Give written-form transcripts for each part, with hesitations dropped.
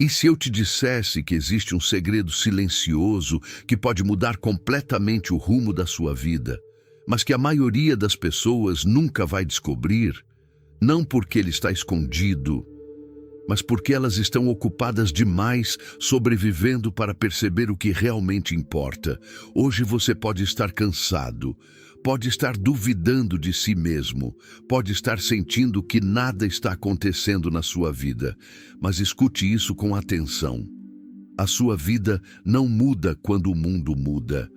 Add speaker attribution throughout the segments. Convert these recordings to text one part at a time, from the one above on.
Speaker 1: E se eu te dissesse que existe um segredo silencioso que pode mudar completamente o rumo da sua vida, mas que a maioria das pessoas nunca vai descobrir, não porque ele está escondido, mas porque elas estão ocupadas demais sobrevivendo para perceber o que realmente importa. Hoje você pode estar cansado, pode estar duvidando de si mesmo, pode estar sentindo que nada está acontecendo na sua vida, mas escute isso com atenção. A sua vida não muda quando o mundo muda.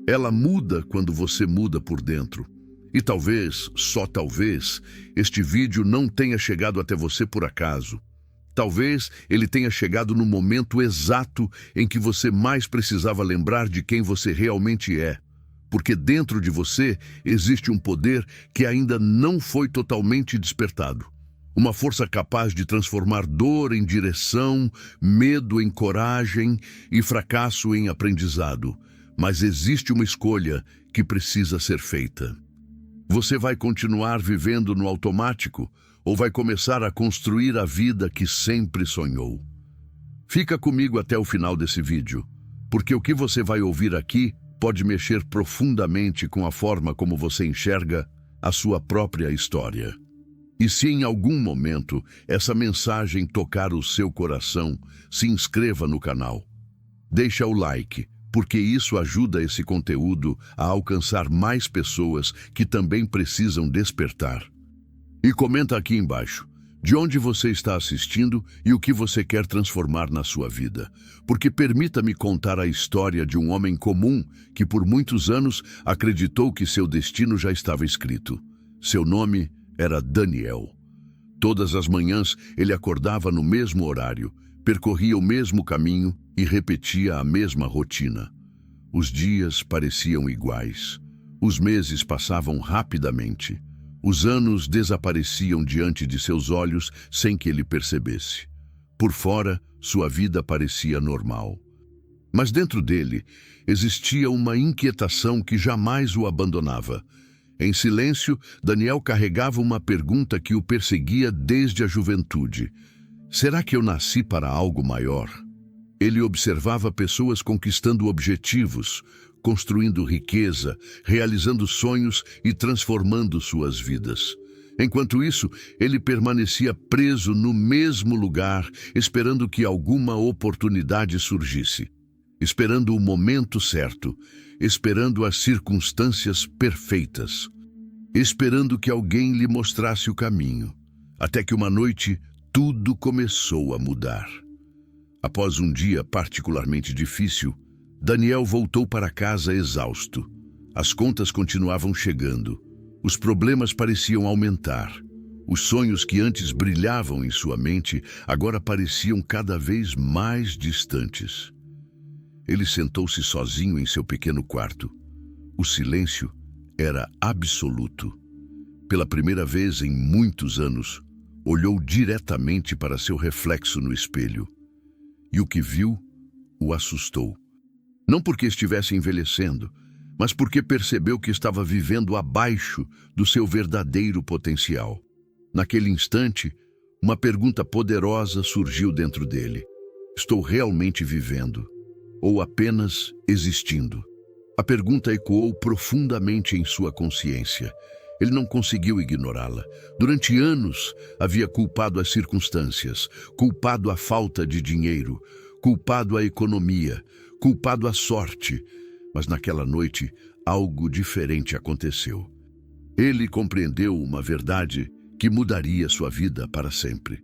Speaker 1: Ela muda quando você muda por dentro. E talvez, só talvez, este vídeo não tenha chegado até você por acaso. Talvez ele tenha chegado no momento exato em que você mais precisava lembrar de quem você realmente é. Porque dentro de você existe um poder que ainda não foi totalmente despertado. Uma força capaz de transformar dor em direção, medo em coragem e fracasso em aprendizado. Mas existe uma escolha que precisa ser feita. Você vai continuar vivendo no automático ou vai começar a construir a vida que sempre sonhou? Fica comigo até o final desse vídeo, porque o que você vai ouvir aqui pode mexer profundamente com a forma como você enxerga a sua própria história. E se em algum momento essa mensagem tocar o seu coração, se inscreva no canal. Deixa o like, porque isso ajuda esse conteúdo a alcançar mais pessoas que também precisam despertar. E comenta aqui embaixo de onde você está assistindo e o que você quer transformar na sua vida. Porque permita-me contar a história de um homem comum que por muitos anos acreditou que seu destino já estava escrito. Seu nome era Daniel. Todas as manhãs ele acordava no mesmo horário, percorria o mesmo caminho e repetia a mesma rotina. Os dias pareciam iguais. Os meses passavam rapidamente. Os anos desapareciam diante de seus olhos sem que ele percebesse. Por fora, sua vida parecia normal. Mas dentro dele existia uma inquietação que jamais o abandonava. Em silêncio, Daniel carregava uma pergunta que o perseguia desde a juventude. Será que eu nasci para algo maior? Ele observava pessoas conquistando objetivos, construindo riqueza, realizando sonhos e transformando suas vidas. Enquanto isso, ele permanecia preso no mesmo lugar, esperando que alguma oportunidade surgisse, esperando o momento certo, esperando as circunstâncias perfeitas, esperando que alguém lhe mostrasse o caminho, até que uma noite tudo começou a mudar. Após um dia particularmente difícil, Daniel voltou para casa exausto. As contas continuavam chegando. Os problemas pareciam aumentar. Os sonhos que antes brilhavam em sua mente agora pareciam cada vez mais distantes. Ele sentou-se sozinho em seu pequeno quarto. O silêncio era absoluto. Pela primeira vez em muitos anos, olhou diretamente para seu reflexo no espelho. E o que viu o assustou. Não porque estivesse envelhecendo, mas porque percebeu que estava vivendo abaixo do seu verdadeiro potencial. Naquele instante, uma pergunta poderosa surgiu dentro dele. Estou realmente vivendo? Ou apenas existindo? A pergunta ecoou profundamente em sua consciência. Ele não conseguiu ignorá-la. Durante anos, havia culpado as circunstâncias, culpado a falta de dinheiro, culpado a economia, culpado a sorte. Mas naquela noite, algo diferente aconteceu. Ele compreendeu uma verdade que mudaria sua vida para sempre.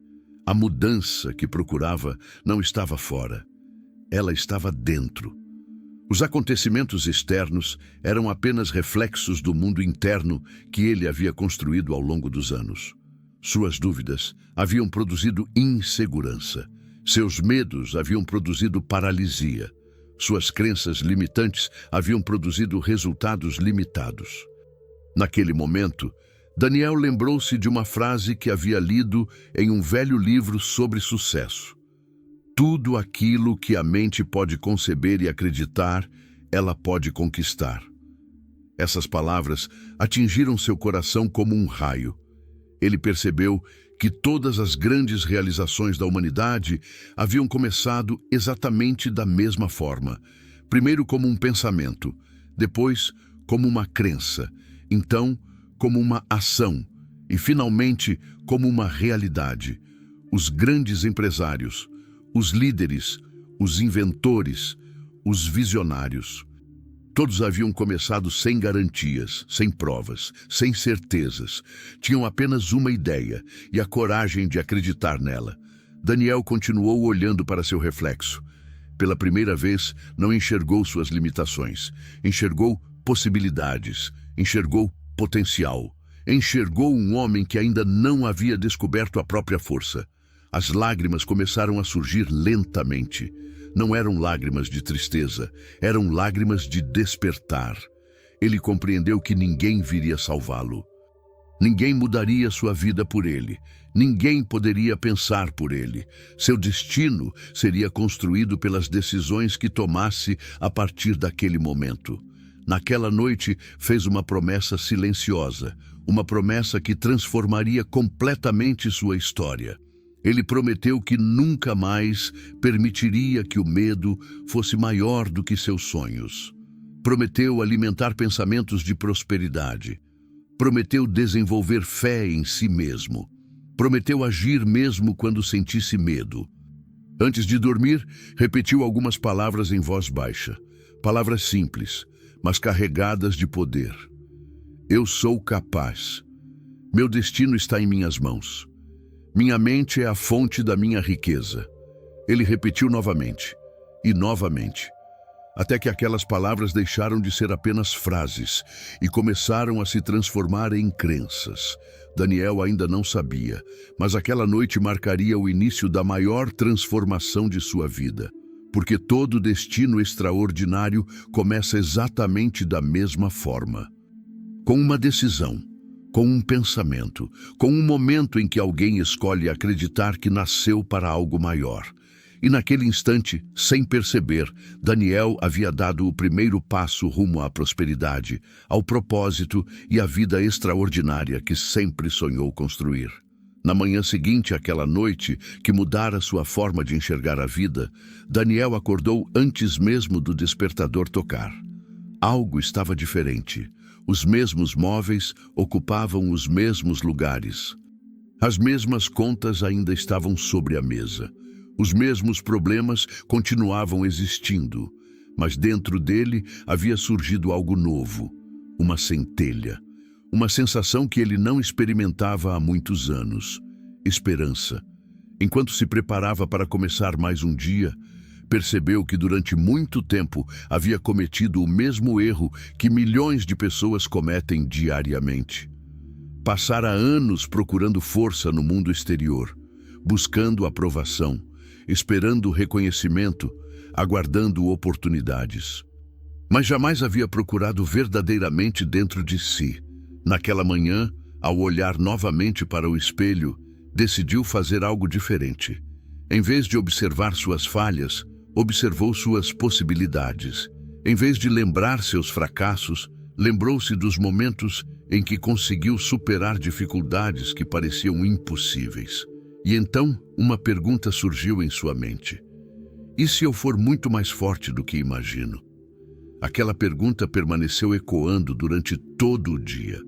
Speaker 1: A mudança que procurava não estava fora. Ela estava dentro. Os acontecimentos externos eram apenas reflexos do mundo interno que ele havia construído ao longo dos anos. Suas dúvidas haviam produzido insegurança. Seus medos haviam produzido paralisia. Suas crenças limitantes haviam produzido resultados limitados. Naquele momento, Daniel lembrou-se de uma frase que havia lido em um velho livro sobre sucesso. Tudo aquilo que a mente pode conceber e acreditar, ela pode conquistar. Essas palavras atingiram seu coração como um raio. Ele percebeu que todas as grandes realizações da humanidade haviam começado exatamente da mesma forma. Primeiro como um pensamento, depois como uma crença, então como uma ação e, finalmente, como uma realidade. Os grandes empresários, os líderes, os inventores, os visionários. Todos haviam começado sem garantias, sem provas, sem certezas. Tinham apenas uma ideia e a coragem de acreditar nela. Daniel continuou olhando para seu reflexo. Pela primeira vez, não enxergou suas limitações. Enxergou possibilidades. Enxergou potencial. Enxergou um homem que ainda não havia descoberto a própria força. As lágrimas começaram a surgir lentamente. Não eram lágrimas de tristeza, eram lágrimas de despertar. Ele compreendeu que ninguém viria salvá-lo. Ninguém mudaria sua vida por ele. Ninguém poderia pensar por ele. Seu destino seria construído pelas decisões que tomasse a partir daquele momento. Naquela noite, fez uma promessa silenciosa, uma promessa que transformaria completamente sua história. Ele prometeu que nunca mais permitiria que o medo fosse maior do que seus sonhos. Prometeu alimentar pensamentos de prosperidade. Prometeu desenvolver fé em si mesmo. Prometeu agir mesmo quando sentisse medo. Antes de dormir, repetiu algumas palavras em voz baixa. Palavras simples, mas carregadas de poder. Eu sou capaz. Meu destino está em minhas mãos. Minha mente é a fonte da minha riqueza. Ele repetiu novamente, e novamente, até que aquelas palavras deixaram de ser apenas frases e começaram a se transformar em crenças. Daniel ainda não sabia, mas aquela noite marcaria o início da maior transformação de sua vida, porque todo destino extraordinário começa exatamente da mesma forma. Com uma decisão, com um pensamento, com um momento em que alguém escolhe acreditar que nasceu para algo maior. E naquele instante, sem perceber, Daniel havia dado o primeiro passo rumo à prosperidade, ao propósito e à vida extraordinária que sempre sonhou construir. Na manhã seguinte àquela noite, que mudara sua forma de enxergar a vida, Daniel acordou antes mesmo do despertador tocar. Algo estava diferente. Os mesmos móveis ocupavam os mesmos lugares. As mesmas contas ainda estavam sobre a mesa. Os mesmos problemas continuavam existindo, mas dentro dele havia surgido algo novo, uma centelha, uma sensação que ele não experimentava há muitos anos, esperança. Enquanto se preparava para começar mais um dia, percebeu que durante muito tempo havia cometido o mesmo erro que milhões de pessoas cometem diariamente. Passara anos procurando força no mundo exterior, buscando aprovação, esperando reconhecimento, aguardando oportunidades. Mas jamais havia procurado verdadeiramente dentro de si. Naquela manhã, ao olhar novamente para o espelho, decidiu fazer algo diferente. Em vez de observar suas falhas, observou suas possibilidades. Em vez de lembrar seus fracassos, lembrou-se dos momentos em que conseguiu superar dificuldades que pareciam impossíveis. E então, uma pergunta surgiu em sua mente. E se eu for muito mais forte do que imagino? Aquela pergunta permaneceu ecoando durante todo o dia.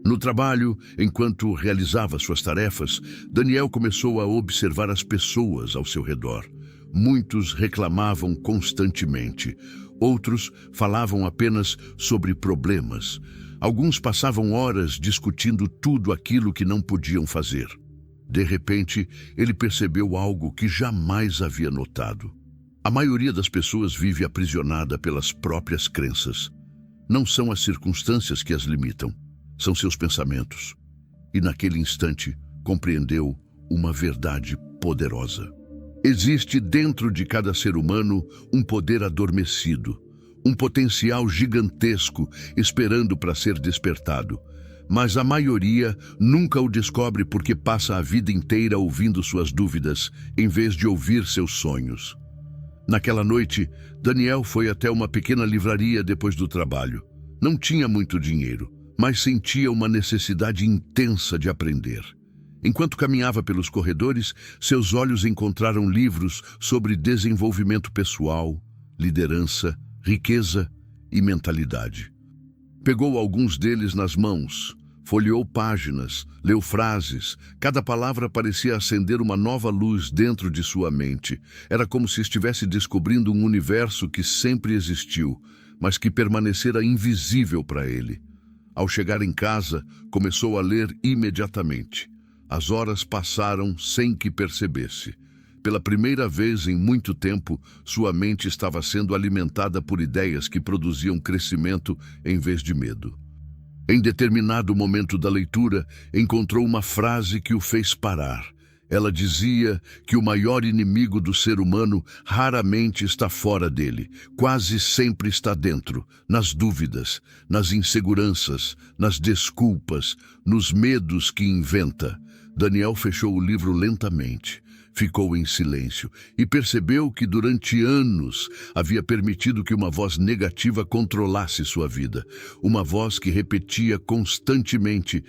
Speaker 1: No trabalho, enquanto realizava suas tarefas, Daniel começou a observar as pessoas ao seu redor. Muitos reclamavam constantemente. Outros falavam apenas sobre problemas. Alguns passavam horas discutindo tudo aquilo que não podiam fazer. De repente, ele percebeu algo que jamais havia notado. A maioria das pessoas vive aprisionada pelas próprias crenças. Não são as circunstâncias que as limitam, são seus pensamentos. E naquele instante, compreendeu uma verdade poderosa. Existe dentro de cada ser humano um poder adormecido, um potencial gigantesco esperando para ser despertado. Mas a maioria nunca o descobre porque passa a vida inteira ouvindo suas dúvidas, em vez de ouvir seus sonhos. Naquela noite, Daniel foi até uma pequena livraria depois do trabalho. Não tinha muito dinheiro, mas sentia uma necessidade intensa de aprender. Enquanto caminhava pelos corredores, seus olhos encontraram livros sobre desenvolvimento pessoal, liderança, riqueza e mentalidade. Pegou alguns deles nas mãos, folheou páginas, leu frases. Cada palavra parecia acender uma nova luz dentro de sua mente. Era como se estivesse descobrindo um universo que sempre existiu, mas que permanecera invisível para ele. Ao chegar em casa, começou a ler imediatamente. As horas passaram sem que percebesse. Pela primeira vez em muito tempo, sua mente estava sendo alimentada por ideias que produziam crescimento em vez de medo. Em determinado momento da leitura, encontrou uma frase que o fez parar. Ela dizia que o maior inimigo do ser humano raramente está fora dele, quase sempre está dentro, nas dúvidas, nas inseguranças, nas desculpas, nos medos que inventa. Daniel fechou o livro lentamente, ficou em silêncio e percebeu que durante anos havia permitido que uma voz negativa controlasse sua vida. Uma voz que repetia constantemente: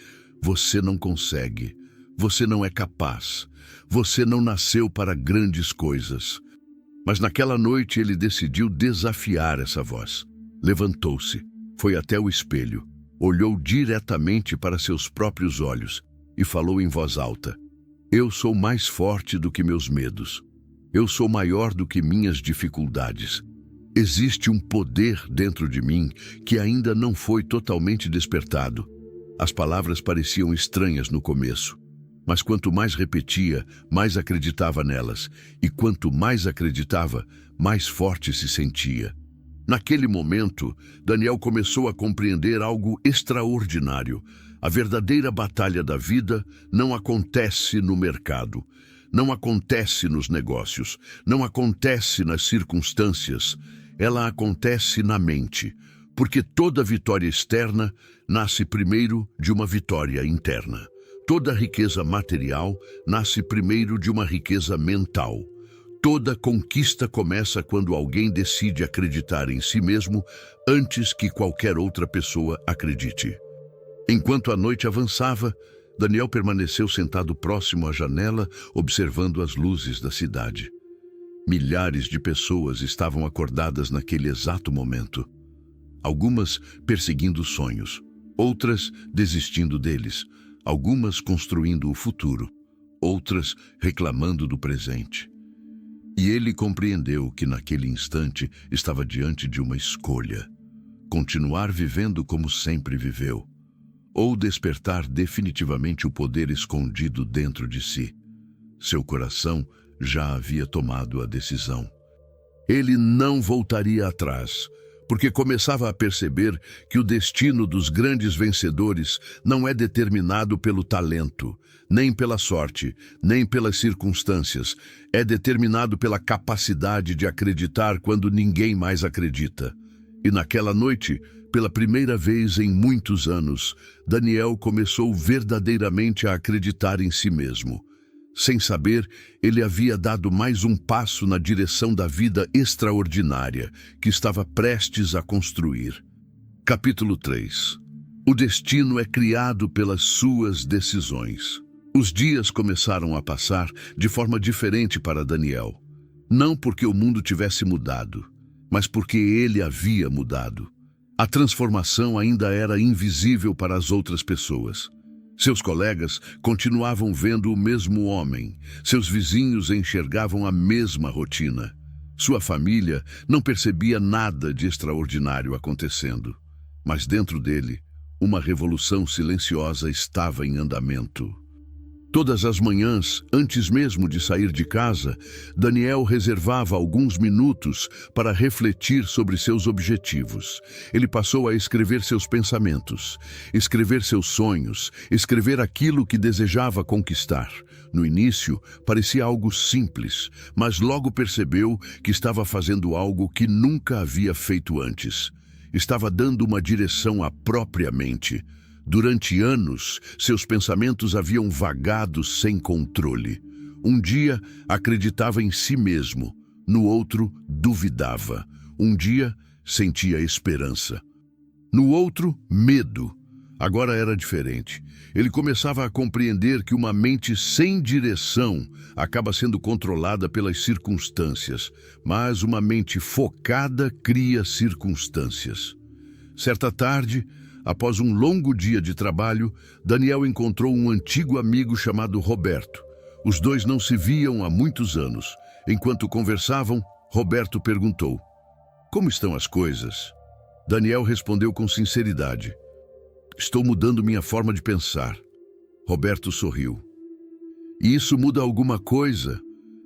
Speaker 1: você não consegue, você não é capaz, você não nasceu para grandes coisas. Mas naquela noite ele decidiu desafiar essa voz. Levantou-se, foi até o espelho, olhou diretamente para seus próprios olhos e falou em voz alta: eu sou mais forte do que meus medos. Eu sou maior do que minhas dificuldades. Existe um poder dentro de mim que ainda não foi totalmente despertado. As palavras pareciam estranhas no começo, mas quanto mais repetia, mais acreditava nelas, e quanto mais acreditava, mais forte se sentia. Naquele momento, Daniel começou a compreender algo extraordinário. A verdadeira batalha da vida não acontece no mercado, não acontece nos negócios, não acontece nas circunstâncias, ela acontece na mente, porque toda vitória externa nasce primeiro de uma vitória interna. Toda riqueza material nasce primeiro de uma riqueza mental. Toda conquista começa quando alguém decide acreditar em si mesmo antes que qualquer outra pessoa acredite. Enquanto a noite avançava, Daniel permaneceu sentado próximo à janela, observando as luzes da cidade. Milhares de pessoas estavam acordadas naquele exato momento. Algumas perseguindo sonhos, outras desistindo deles, algumas construindo o futuro, outras reclamando do presente. E ele compreendeu que naquele instante estava diante de uma escolha: continuar vivendo como sempre viveu, ou despertar definitivamente o poder escondido dentro de si. Seu coração já havia tomado a decisão. Ele não voltaria atrás, porque começava a perceber que o destino dos grandes vencedores não é determinado pelo talento, nem pela sorte, nem pelas circunstâncias. É determinado pela capacidade de acreditar quando ninguém mais acredita. E naquela noite, pela primeira vez em muitos anos, Daniel começou verdadeiramente a acreditar em si mesmo. Sem saber, ele havia dado mais um passo na direção da vida extraordinária que estava prestes a construir. Capítulo 3. O destino é criado pelas suas decisões. Os dias começaram a passar de forma diferente para Daniel. Não porque o mundo tivesse mudado, mas porque ele havia mudado. A transformação ainda era invisível para as outras pessoas. Seus colegas continuavam vendo o mesmo homem. Seus vizinhos enxergavam a mesma rotina. Sua família não percebia nada de extraordinário acontecendo. Mas dentro dele, uma revolução silenciosa estava em andamento. Todas as manhãs, antes mesmo de sair de casa, Daniel reservava alguns minutos para refletir sobre seus objetivos. Ele passou a escrever seus pensamentos, escrever seus sonhos, escrever aquilo que desejava conquistar. No início, parecia algo simples, mas logo percebeu que estava fazendo algo que nunca havia feito antes. Estava dando uma direção à própria mente. Durante anos, seus pensamentos haviam vagado sem controle. Um dia, acreditava em si mesmo. No outro, duvidava. Um dia, sentia esperança. No outro, medo. Agora era diferente. Ele começava a compreender que uma mente sem direção acaba sendo controlada pelas circunstâncias, mas uma mente focada cria circunstâncias. Certa tarde, após um longo dia de trabalho, Daniel encontrou um antigo amigo chamado Roberto. Os dois não se viam há muitos anos. Enquanto conversavam, Roberto perguntou: "Como estão as coisas?" Daniel respondeu com sinceridade: "Estou mudando minha forma de pensar." Roberto sorriu. "E isso muda alguma coisa?"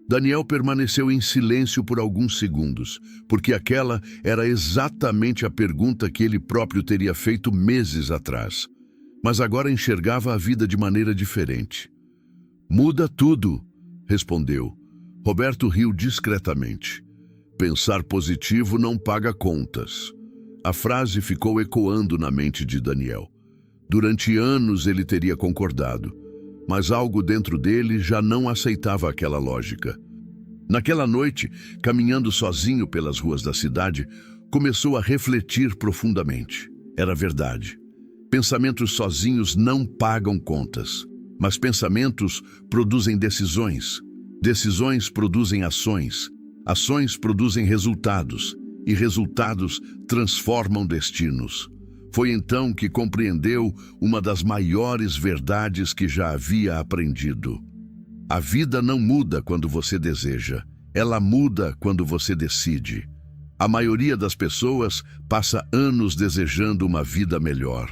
Speaker 1: Daniel permaneceu em silêncio por alguns segundos, porque aquela era exatamente a pergunta que ele próprio teria feito meses atrás. Mas agora enxergava a vida de maneira diferente. "Muda tudo", respondeu. Roberto riu discretamente. "Pensar positivo não paga contas." A frase ficou ecoando na mente de Daniel. Durante anos ele teria concordado, mas algo dentro dele já não aceitava aquela lógica. Naquela noite, caminhando sozinho pelas ruas da cidade, começou a refletir profundamente. Era verdade. Pensamentos sozinhos não pagam contas, mas pensamentos produzem decisões. Decisões produzem ações. Ações produzem resultados, e resultados transformam destinos. Foi então que compreendeu uma das maiores verdades que já havia aprendido. A vida não muda quando você deseja, ela muda quando você decide. A maioria das pessoas passa anos desejando uma vida melhor,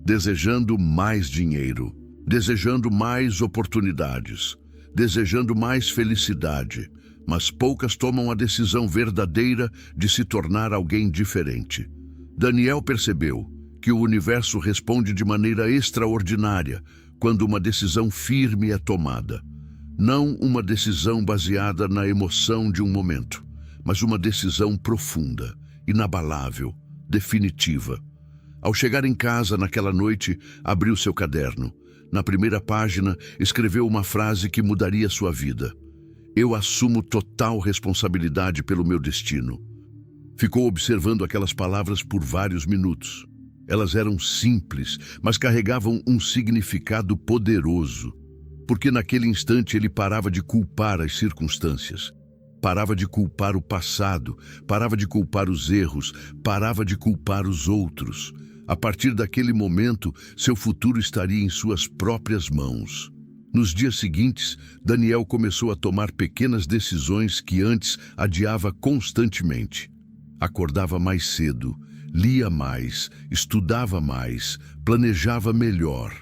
Speaker 1: desejando mais dinheiro, desejando mais oportunidades, desejando mais felicidade, mas poucas tomam a decisão verdadeira de se tornar alguém diferente. Daniel percebeu que o universo responde de maneira extraordinária quando uma decisão firme é tomada. Não uma decisão baseada na emoção de um momento, mas uma decisão profunda, inabalável, definitiva. Ao chegar em casa naquela noite, abriu seu caderno. Na primeira página, escreveu uma frase que mudaria sua vida: "Eu assumo total responsabilidade pelo meu destino." Ficou observando aquelas palavras por vários minutos. Elas eram simples, mas carregavam um significado poderoso, porque naquele instante ele parava de culpar as circunstâncias, parava de culpar o passado, parava de culpar os erros, parava de culpar os outros. A partir daquele momento, seu futuro estaria em suas próprias mãos. Nos dias seguintes, Daniel começou a tomar pequenas decisões que antes adiava constantemente. Acordava mais cedo, lia mais, estudava mais, planejava melhor.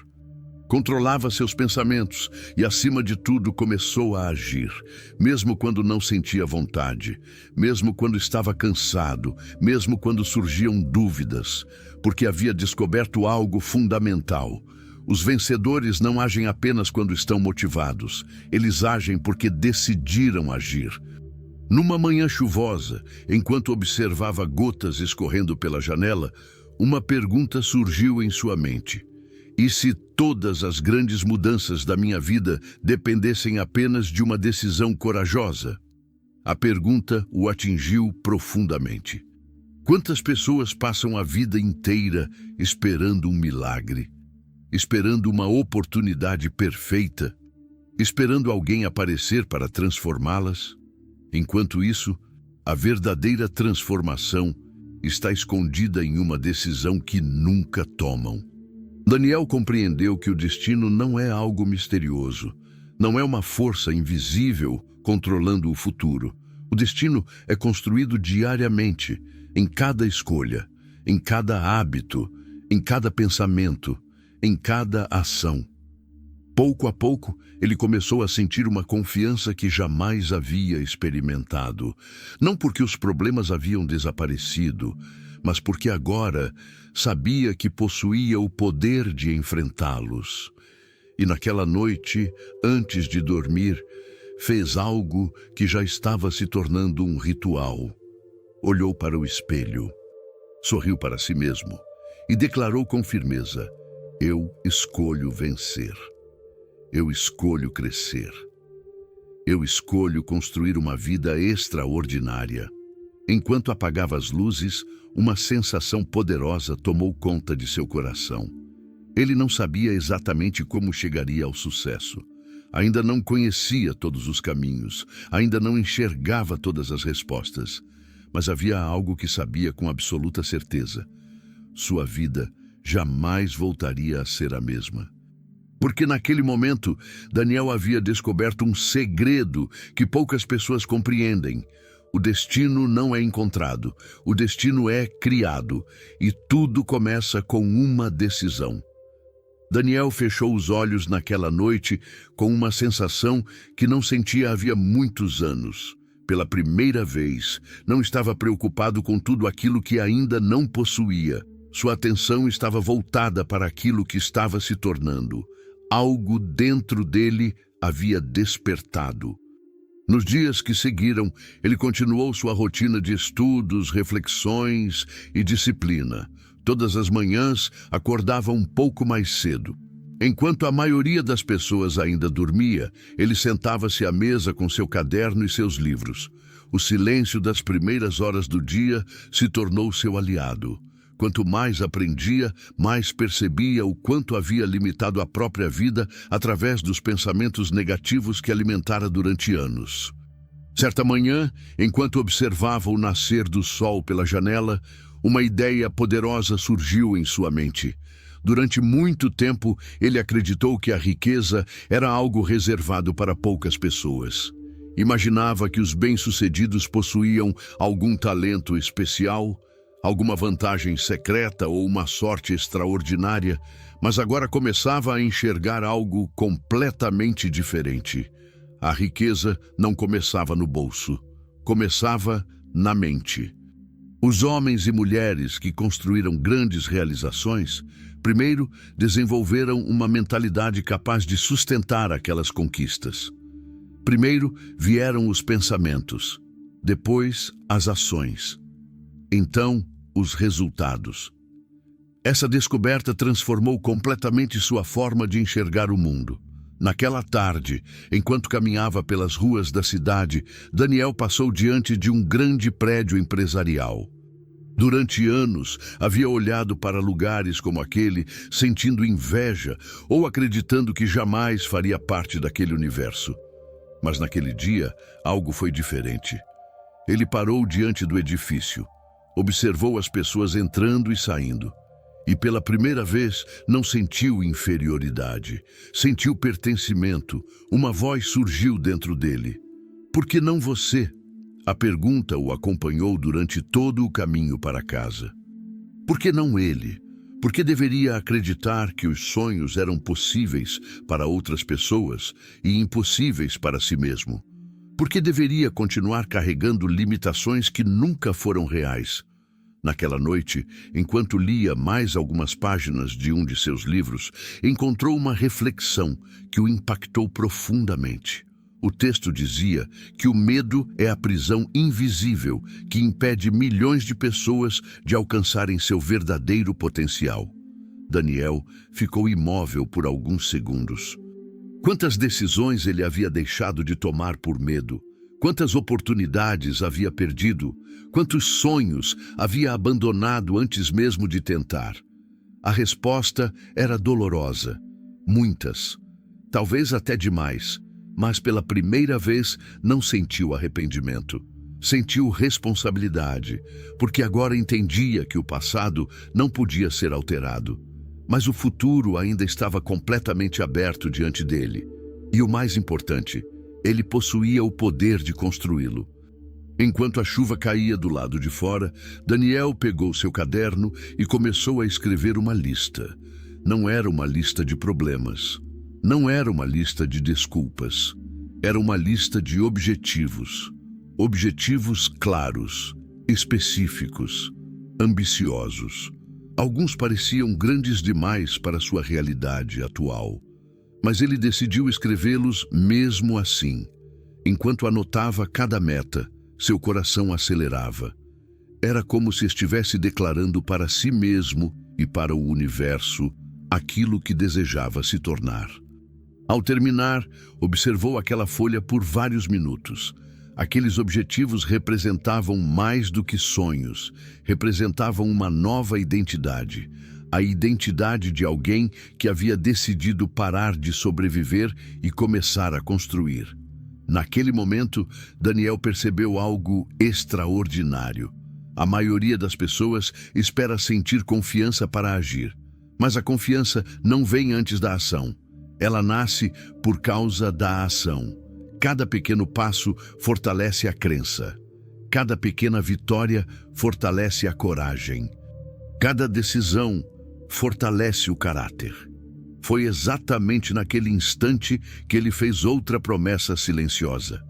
Speaker 1: Controlava seus pensamentos e, acima de tudo, começou a agir, mesmo quando não sentia vontade, mesmo quando estava cansado, mesmo quando surgiam dúvidas, porque havia descoberto algo fundamental. Os vencedores não agem apenas quando estão motivados, eles agem porque decidiram agir. Numa manhã chuvosa, enquanto observava gotas escorrendo pela janela, uma pergunta surgiu em sua mente: e se todas as grandes mudanças da minha vida dependessem apenas de uma decisão corajosa? A pergunta o atingiu profundamente. Quantas pessoas passam a vida inteira esperando um milagre, esperando uma oportunidade perfeita, esperando alguém aparecer para transformá-las? Enquanto isso, a verdadeira transformação está escondida em uma decisão que nunca tomam. Daniel compreendeu que o destino não é algo misterioso, não é uma força invisível controlando o futuro. O destino é construído diariamente, em cada escolha, em cada hábito, em cada pensamento, em cada ação. Pouco a pouco, ele começou a sentir uma confiança que jamais havia experimentado. Não porque os problemas haviam desaparecido, mas porque agora sabia que possuía o poder de enfrentá-los. E naquela noite, antes de dormir, fez algo que já estava se tornando um ritual. Olhou para o espelho, sorriu para si mesmo e declarou com firmeza: "Eu escolho vencer. Eu escolho crescer. Eu escolho construir uma vida extraordinária." Enquanto apagava as luzes, uma sensação poderosa tomou conta de seu coração. Ele não sabia exatamente como chegaria ao sucesso. Ainda não conhecia todos os caminhos, ainda não enxergava todas as respostas. Mas havia algo que sabia com absoluta certeza. Sua vida jamais voltaria a ser a mesma. Porque naquele momento, Daniel havia descoberto um segredo que poucas pessoas compreendem. O destino não é encontrado, o destino é criado, e tudo começa com uma decisão. Daniel fechou os olhos naquela noite com uma sensação que não sentia havia muitos anos. Pela primeira vez, não estava preocupado com tudo aquilo que ainda não possuía. Sua atenção estava voltada para aquilo que estava se tornando. Algo dentro dele havia despertado. Nos dias que seguiram, ele continuou sua rotina de estudos, reflexões e disciplina. Todas as manhãs, acordava um pouco mais cedo. Enquanto a maioria das pessoas ainda dormia, ele sentava-se à mesa com seu caderno e seus livros. O silêncio das primeiras horas do dia se tornou seu aliado. Quanto mais aprendia, mais percebia o quanto havia limitado a própria vida através dos pensamentos negativos que alimentara durante anos. Certa manhã, enquanto observava o nascer do sol pela janela, uma ideia poderosa surgiu em sua mente. Durante muito tempo, ele acreditou que a riqueza era algo reservado para poucas pessoas. Imaginava que os bem-sucedidos possuíam algum talento especial, alguma vantagem secreta ou uma sorte extraordinária, mas agora começava a enxergar algo completamente diferente. A riqueza não começava no bolso, começava na mente. Os homens e mulheres que construíram grandes realizações, primeiro desenvolveram uma mentalidade capaz de sustentar aquelas conquistas. Primeiro vieram os pensamentos, depois as ações, então os resultados. Essa descoberta transformou completamente sua forma de enxergar o mundo. Naquela tarde, enquanto caminhava pelas ruas da cidade, Daniel passou diante de um grande prédio empresarial. Durante anos, havia olhado para lugares como aquele, sentindo inveja ou acreditando que jamais faria parte daquele universo. Mas naquele dia, algo foi diferente. Ele parou diante do edifício, observou as pessoas entrando e saindo. E pela primeira vez não sentiu inferioridade, sentiu pertencimento. Uma voz surgiu dentro dele. Por que não você? A pergunta o acompanhou durante todo o caminho para casa. Por que não ele? Por que deveria acreditar que os sonhos eram possíveis para outras pessoas e impossíveis para si mesmo? Por que deveria continuar carregando limitações que nunca foram reais? Naquela noite, enquanto lia mais algumas páginas de um de seus livros, encontrou uma reflexão que o impactou profundamente. O texto dizia que o medo é a prisão invisível que impede milhões de pessoas de alcançarem seu verdadeiro potencial. Daniel ficou imóvel por alguns segundos. Quantas decisões ele havia deixado de tomar por medo? Quantas oportunidades havia perdido? Quantos sonhos havia abandonado antes mesmo de tentar? A resposta era dolorosa. Muitas. Talvez até demais. Mas pela primeira vez não sentiu arrependimento. Sentiu responsabilidade, porque agora entendia que o passado não podia ser alterado. Mas o futuro ainda estava completamente aberto diante dele. E o mais importante, ele possuía o poder de construí-lo. Enquanto a chuva caía do lado de fora, Daniel pegou seu caderno e começou a escrever uma lista. Não era uma lista de problemas. Não era uma lista de desculpas. Era uma lista de objetivos. Objetivos claros, específicos, ambiciosos. Alguns pareciam grandes demais para sua realidade atual. Mas ele decidiu escrevê-los mesmo assim. Enquanto anotava cada meta, seu coração acelerava. Era como se estivesse declarando para si mesmo e para o universo aquilo que desejava se tornar. Ao terminar, observou aquela folha por vários minutos. Aqueles objetivos representavam mais do que sonhos, representavam uma nova identidade. a identidade de alguém que havia decidido parar de sobreviver e começar a construir. Naquele momento, Daniel percebeu algo extraordinário. A maioria das pessoas espera sentir confiança para agir, mas a confiança não vem antes da ação. Ela nasce por causa da ação. Cada pequeno passo fortalece a crença. Cada pequena vitória fortalece a coragem. Cada decisão fortalece o caráter. Foi exatamente naquele instante que ele fez outra promessa silenciosa.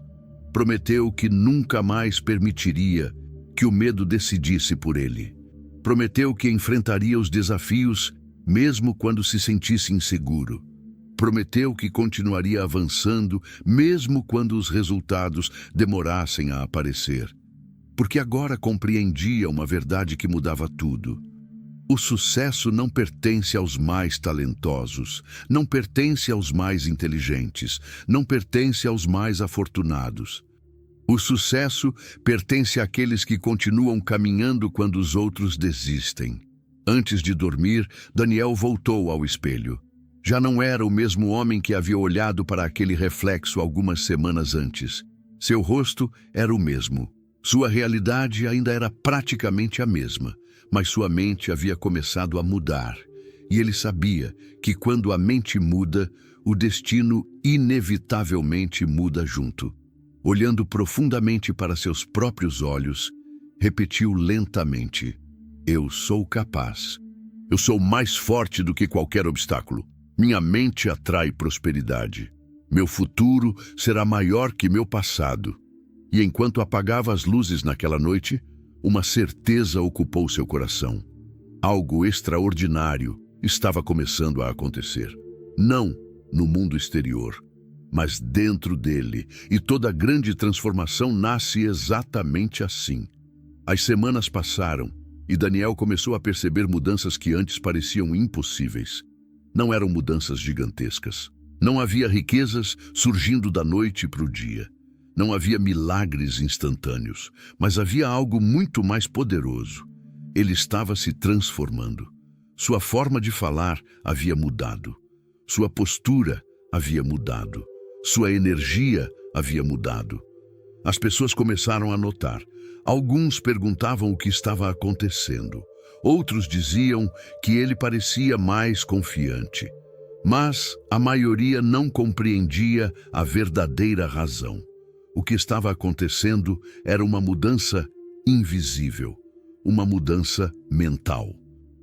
Speaker 1: Prometeu que nunca mais permitiria que o medo decidisse por ele. Prometeu que enfrentaria os desafios mesmo quando se sentisse inseguro. Prometeu que continuaria avançando mesmo quando os resultados demorassem a aparecer. Porque agora compreendia uma verdade que mudava tudo. O sucesso não pertence aos mais talentosos, não pertence aos mais inteligentes, não pertence aos mais afortunados. O sucesso pertence àqueles que continuam caminhando quando os outros desistem. Antes de dormir, Daniel voltou ao espelho. Já não era o mesmo homem que havia olhado para aquele reflexo algumas semanas antes. Seu rosto era o mesmo. Sua realidade ainda era praticamente a mesma, mas sua mente havia começado a mudar. E ele sabia que quando a mente muda, o destino inevitavelmente muda junto. Olhando profundamente para seus próprios olhos, repetiu lentamente: "Eu sou capaz. Eu sou mais forte do que qualquer obstáculo. Minha mente atrai prosperidade. Meu futuro será maior que meu passado." E enquanto apagava as luzes naquela noite, uma certeza ocupou seu coração. Algo extraordinário estava começando a acontecer. Não no mundo exterior, mas dentro dele. E toda grande transformação nasce exatamente assim. As semanas passaram e Daniel começou a perceber mudanças que antes pareciam impossíveis. Não eram mudanças gigantescas. Não havia riquezas surgindo da noite para o dia. Não havia milagres instantâneos, mas havia algo muito mais poderoso. Ele estava se transformando. Sua forma de falar havia mudado. Sua postura havia mudado. Sua energia havia mudado. As pessoas começaram a notar. Alguns perguntavam o que estava acontecendo. Outros diziam que ele parecia mais confiante. Mas a maioria não compreendia a verdadeira razão. O que estava acontecendo era uma mudança invisível, uma mudança mental.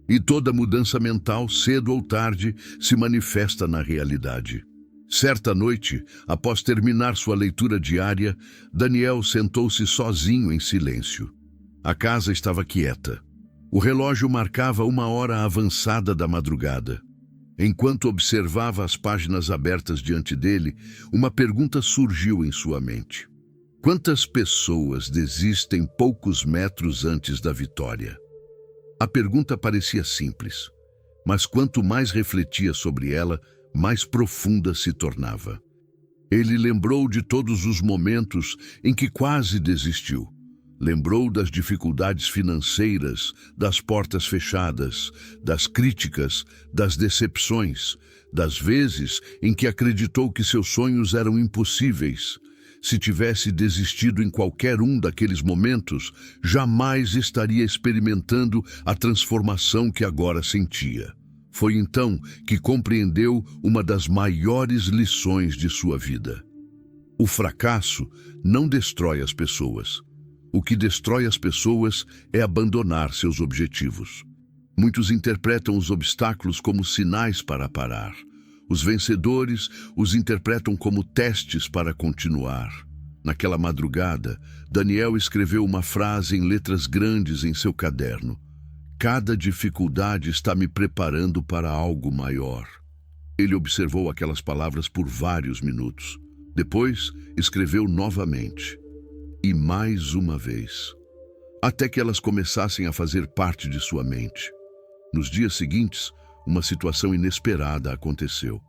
Speaker 1: E toda mudança mental, cedo ou tarde, se manifesta na realidade. Certa noite, após terminar sua leitura diária, Daniel sentou-se sozinho em silêncio. A casa estava quieta. O relógio marcava 1 hora avançada da madrugada. Enquanto observava as páginas abertas diante dele, uma pergunta surgiu em sua mente. Quantas pessoas desistem poucos metros antes da vitória? A pergunta parecia simples, mas quanto mais refletia sobre ela, mais profunda se tornava. Ele lembrou de todos os momentos em que quase desistiu. Lembrou das dificuldades financeiras, das portas fechadas, das críticas, das decepções, das vezes em que acreditou que seus sonhos eram impossíveis. Se tivesse desistido em qualquer um daqueles momentos, jamais estaria experimentando a transformação que agora sentia. Foi então que compreendeu uma das maiores lições de sua vida. O fracasso não destrói as pessoas. O que destrói as pessoas é abandonar seus objetivos. Muitos interpretam os obstáculos como sinais para parar. Os vencedores os interpretam como testes para continuar. Naquela madrugada, Daniel escreveu uma frase em letras grandes em seu caderno. Cada dificuldade está me preparando para algo maior. Ele observou aquelas palavras por vários minutos. Depois, escreveu novamente. E mais uma vez, até que elas começassem a fazer parte de sua mente. Nos dias seguintes, uma situação inesperada aconteceu.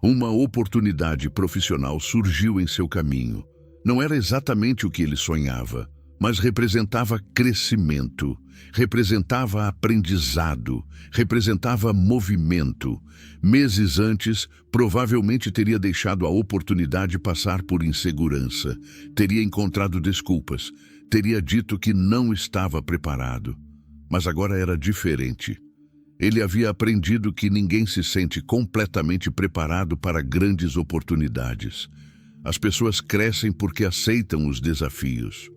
Speaker 1: Uma oportunidade profissional surgiu em seu caminho. Não era exatamente o que ele sonhava, mas representava crescimento, representava aprendizado, representava movimento. Meses antes, provavelmente teria deixado a oportunidade passar por insegurança, teria encontrado desculpas, teria dito que não estava preparado. Mas agora era diferente. Ele havia aprendido que ninguém se sente completamente preparado para grandes oportunidades. As pessoas crescem porque aceitam os desafios,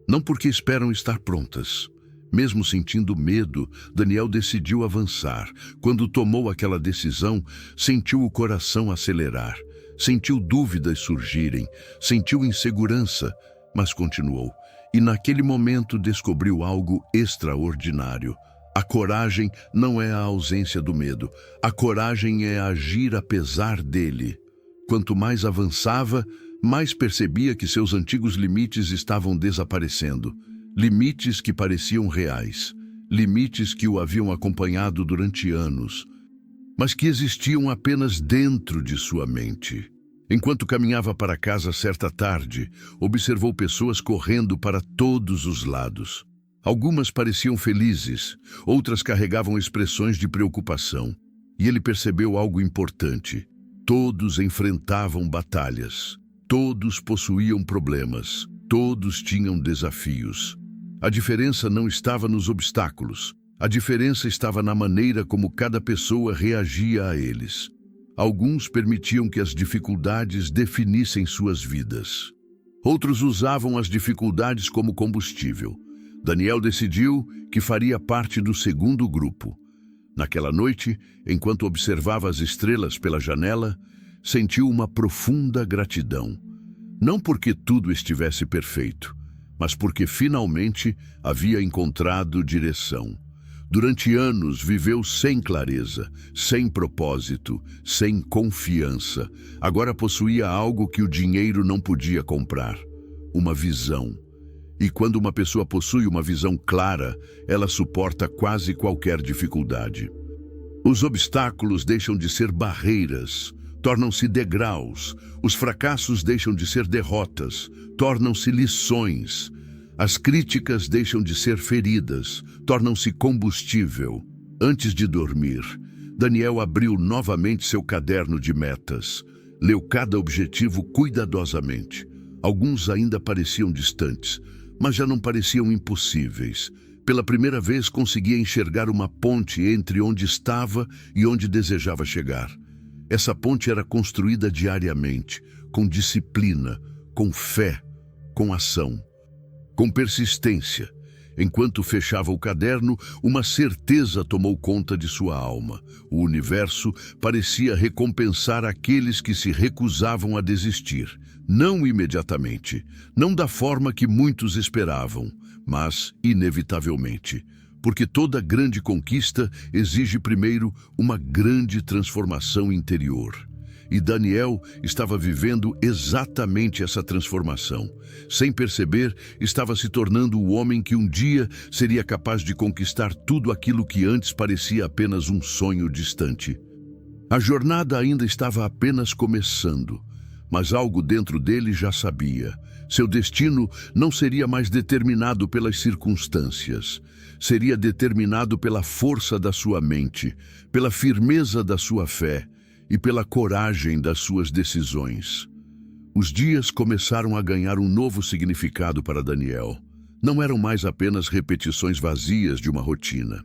Speaker 1: não porque esperam estar prontas. Mesmo sentindo medo, Daniel decidiu avançar. Quando tomou aquela decisão, sentiu o coração acelerar, sentiu dúvidas surgirem, sentiu insegurança, mas continuou. E naquele momento descobriu algo extraordinário. A coragem não é a ausência do medo. A coragem é agir apesar dele. Quanto mais avançava, mais percebia que seus antigos limites estavam desaparecendo. Limites que pareciam reais. Limites que o haviam acompanhado durante anos, mas que existiam apenas dentro de sua mente. Enquanto caminhava para casa certa tarde, observou pessoas correndo para todos os lados. Algumas pareciam felizes, outras carregavam expressões de preocupação. E ele percebeu algo importante. Todos enfrentavam batalhas. Todos possuíam problemas. Todos tinham desafios. A diferença não estava nos obstáculos. A diferença estava na maneira como cada pessoa reagia a eles. Alguns permitiam que as dificuldades definissem suas vidas. Outros usavam as dificuldades como combustível. Daniel decidiu que faria parte do segundo grupo. Naquela noite, enquanto observava as estrelas pela janela, sentiu uma profunda gratidão. Não porque tudo estivesse perfeito, mas porque finalmente havia encontrado direção. Durante anos viveu sem clareza, sem propósito, sem confiança. Agora possuía algo que o dinheiro não podia comprar: uma visão. E quando uma pessoa possui uma visão clara, ela suporta quase qualquer dificuldade. Os obstáculos deixam de ser barreiras, tornam-se degraus. Os fracassos deixam de ser derrotas, tornam-se lições. As críticas deixam de ser feridas, tornam-se combustível. Antes de dormir, Daniel abriu novamente seu caderno de metas. Leu cada objetivo cuidadosamente. Alguns ainda pareciam distantes, mas já não pareciam impossíveis. Pela primeira vez conseguia enxergar uma ponte entre onde estava e onde desejava chegar. Essa ponte era construída diariamente, com disciplina, com fé, com ação, com persistência. Enquanto fechava o caderno, uma certeza tomou conta de sua alma. O universo parecia recompensar aqueles que se recusavam a desistir. Não imediatamente, não da forma que muitos esperavam, mas inevitavelmente. Porque toda grande conquista exige primeiro uma grande transformação interior. E Daniel estava vivendo exatamente essa transformação. Sem perceber, estava se tornando o homem que um dia seria capaz de conquistar tudo aquilo que antes parecia apenas um sonho distante. A jornada ainda estava apenas começando, mas algo dentro dele já sabia. Seu destino não seria mais determinado pelas circunstâncias. Seria determinado pela força da sua mente, pela firmeza da sua fé e pela coragem das suas decisões. Os dias começaram a ganhar um novo significado para Daniel. Não eram mais apenas repetições vazias de uma rotina.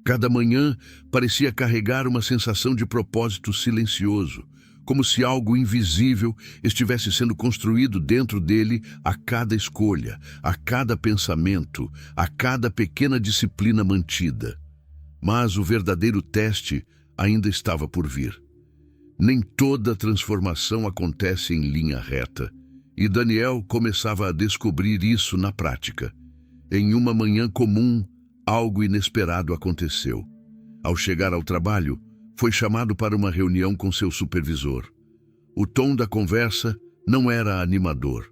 Speaker 1: Cada manhã parecia carregar uma sensação de propósito silencioso, como se algo invisível estivesse sendo construído dentro dele a cada escolha, a cada pensamento, a cada pequena disciplina mantida. Mas o verdadeiro teste ainda estava por vir. Nem toda transformação acontece em linha reta, e Daniel começava a descobrir isso na prática. Em uma manhã comum, algo inesperado aconteceu. Ao chegar ao trabalho, foi chamado para uma reunião com seu supervisor. O tom da conversa não era animador.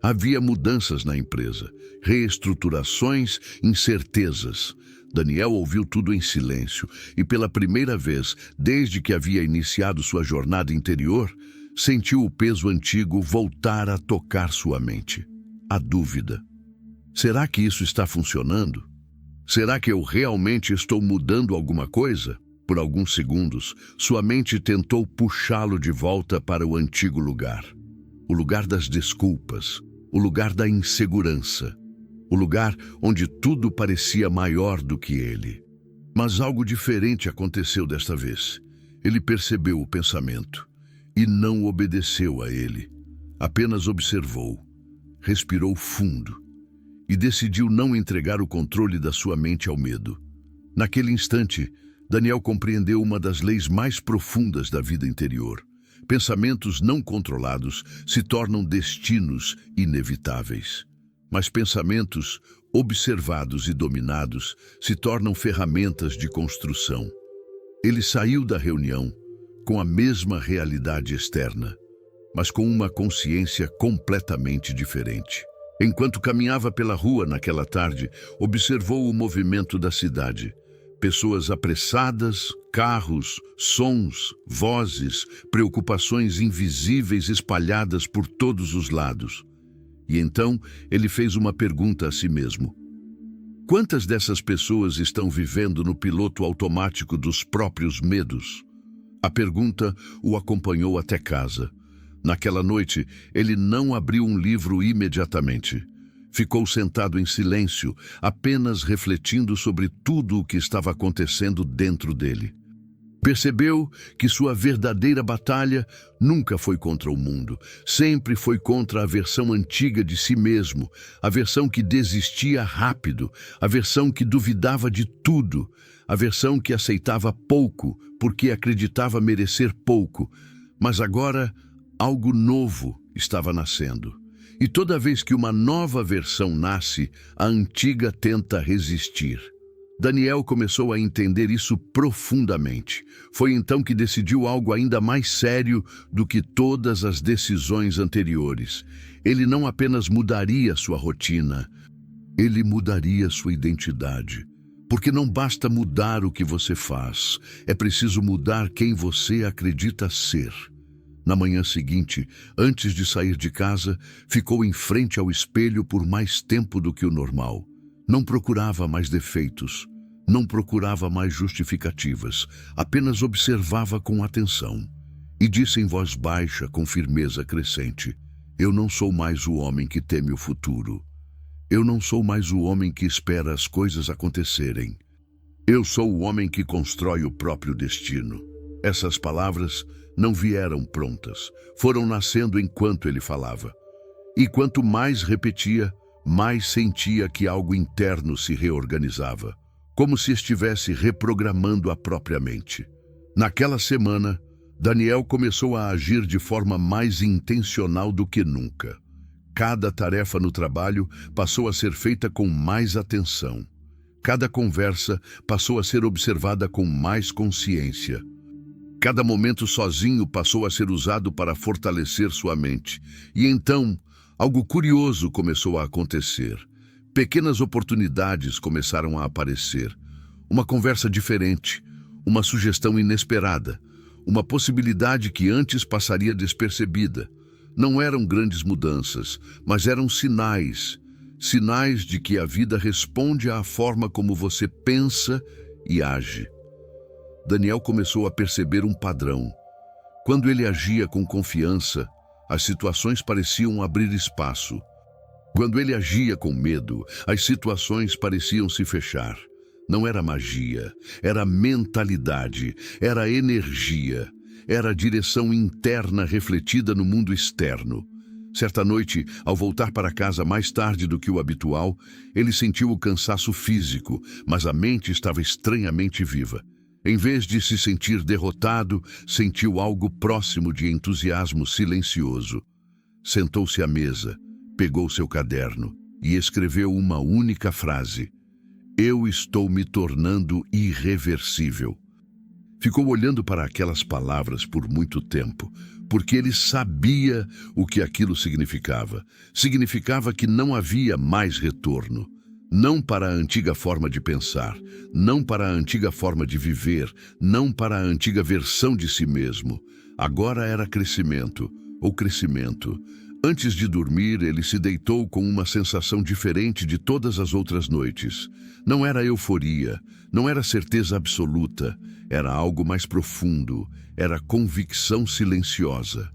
Speaker 1: Havia mudanças na empresa, reestruturações, incertezas. Daniel ouviu tudo em silêncio e, pela primeira vez desde que havia iniciado sua jornada interior, sentiu o peso antigo voltar a tocar sua mente. A dúvida. Será que isso está funcionando? Será que eu realmente estou mudando alguma coisa? Por alguns segundos, sua mente tentou puxá-lo de volta para o antigo lugar. O lugar das desculpas, o lugar da insegurança, o lugar onde tudo parecia maior do que ele. Mas algo diferente aconteceu desta vez. Ele percebeu o pensamento e não obedeceu a ele. Apenas observou, respirou fundo e decidiu não entregar o controle da sua mente ao medo. Naquele instante, Daniel compreendeu uma das leis mais profundas da vida interior. Pensamentos não controlados se tornam destinos inevitáveis. Mas pensamentos observados e dominados se tornam ferramentas de construção. Ele saiu da reunião com a mesma realidade externa, mas com uma consciência completamente diferente. Enquanto caminhava pela rua naquela tarde, observou o movimento da cidade. Pessoas apressadas, carros, sons, vozes, preocupações invisíveis espalhadas por todos os lados. E então ele fez uma pergunta a si mesmo. Quantas dessas pessoas estão vivendo no piloto automático dos próprios medos? A pergunta o acompanhou até casa. Naquela noite, ele não abriu um livro imediatamente. Ficou sentado em silêncio, apenas refletindo sobre tudo o que estava acontecendo dentro dele. Percebeu que sua verdadeira batalha nunca foi contra o mundo, sempre foi contra a versão antiga de si mesmo, a versão que desistia rápido, a versão que duvidava de tudo, a versão que aceitava pouco porque acreditava merecer pouco. Mas agora, algo novo estava nascendo. E toda vez que uma nova versão nasce, a antiga tenta resistir. Daniel começou a entender isso profundamente. Foi então que decidiu algo ainda mais sério do que todas as decisões anteriores. Ele não apenas mudaria sua rotina, ele mudaria sua identidade. Porque não basta mudar o que você faz, é preciso mudar quem você acredita ser. Na manhã seguinte, antes de sair de casa, ficou em frente ao espelho por mais tempo do que o normal. Não procurava mais defeitos, não procurava mais justificativas, apenas observava com atenção. E disse em voz baixa, com firmeza crescente: eu não sou mais o homem que teme o futuro. Eu não sou mais o homem que espera as coisas acontecerem. Eu sou o homem que constrói o próprio destino. Essas palavras não vieram prontas, foram nascendo enquanto ele falava. E quanto mais repetia, mais sentia que algo interno se reorganizava, como se estivesse reprogramando a própria mente. Naquela semana, Daniel começou a agir de forma mais intencional do que nunca. Cada tarefa no trabalho passou a ser feita com mais atenção. Cada conversa passou a ser observada com mais consciência. Cada momento sozinho passou a ser usado para fortalecer sua mente. E então, algo curioso começou a acontecer. Pequenas oportunidades começaram a aparecer. Uma conversa diferente, uma sugestão inesperada, uma possibilidade que antes passaria despercebida. Não eram grandes mudanças, mas eram sinais. Sinais de que a vida responde à forma como você pensa e age. Daniel começou a perceber um padrão. Quando ele agia com confiança, as situações pareciam abrir espaço. Quando ele agia com medo, as situações pareciam se fechar. Não era magia, era mentalidade, era energia, era a direção interna refletida no mundo externo. Certa noite, ao voltar para casa mais tarde do que o habitual, ele sentiu o cansaço físico, mas a mente estava estranhamente viva. Em vez de se sentir derrotado, sentiu algo próximo de entusiasmo silencioso. Sentou-se à mesa, pegou seu caderno e escreveu uma única frase: eu estou me tornando irreversível. Ficou olhando para aquelas palavras por muito tempo, porque ele sabia o que aquilo significava. Significava que não havia mais retorno. Não para a antiga forma de pensar, não para a antiga forma de viver, não para a antiga versão de si mesmo. Agora era crescimento, ou crescimento. Antes de dormir, ele se deitou com uma sensação diferente de todas as outras noites. Não era euforia, não era certeza absoluta, era algo mais profundo, era convicção silenciosa.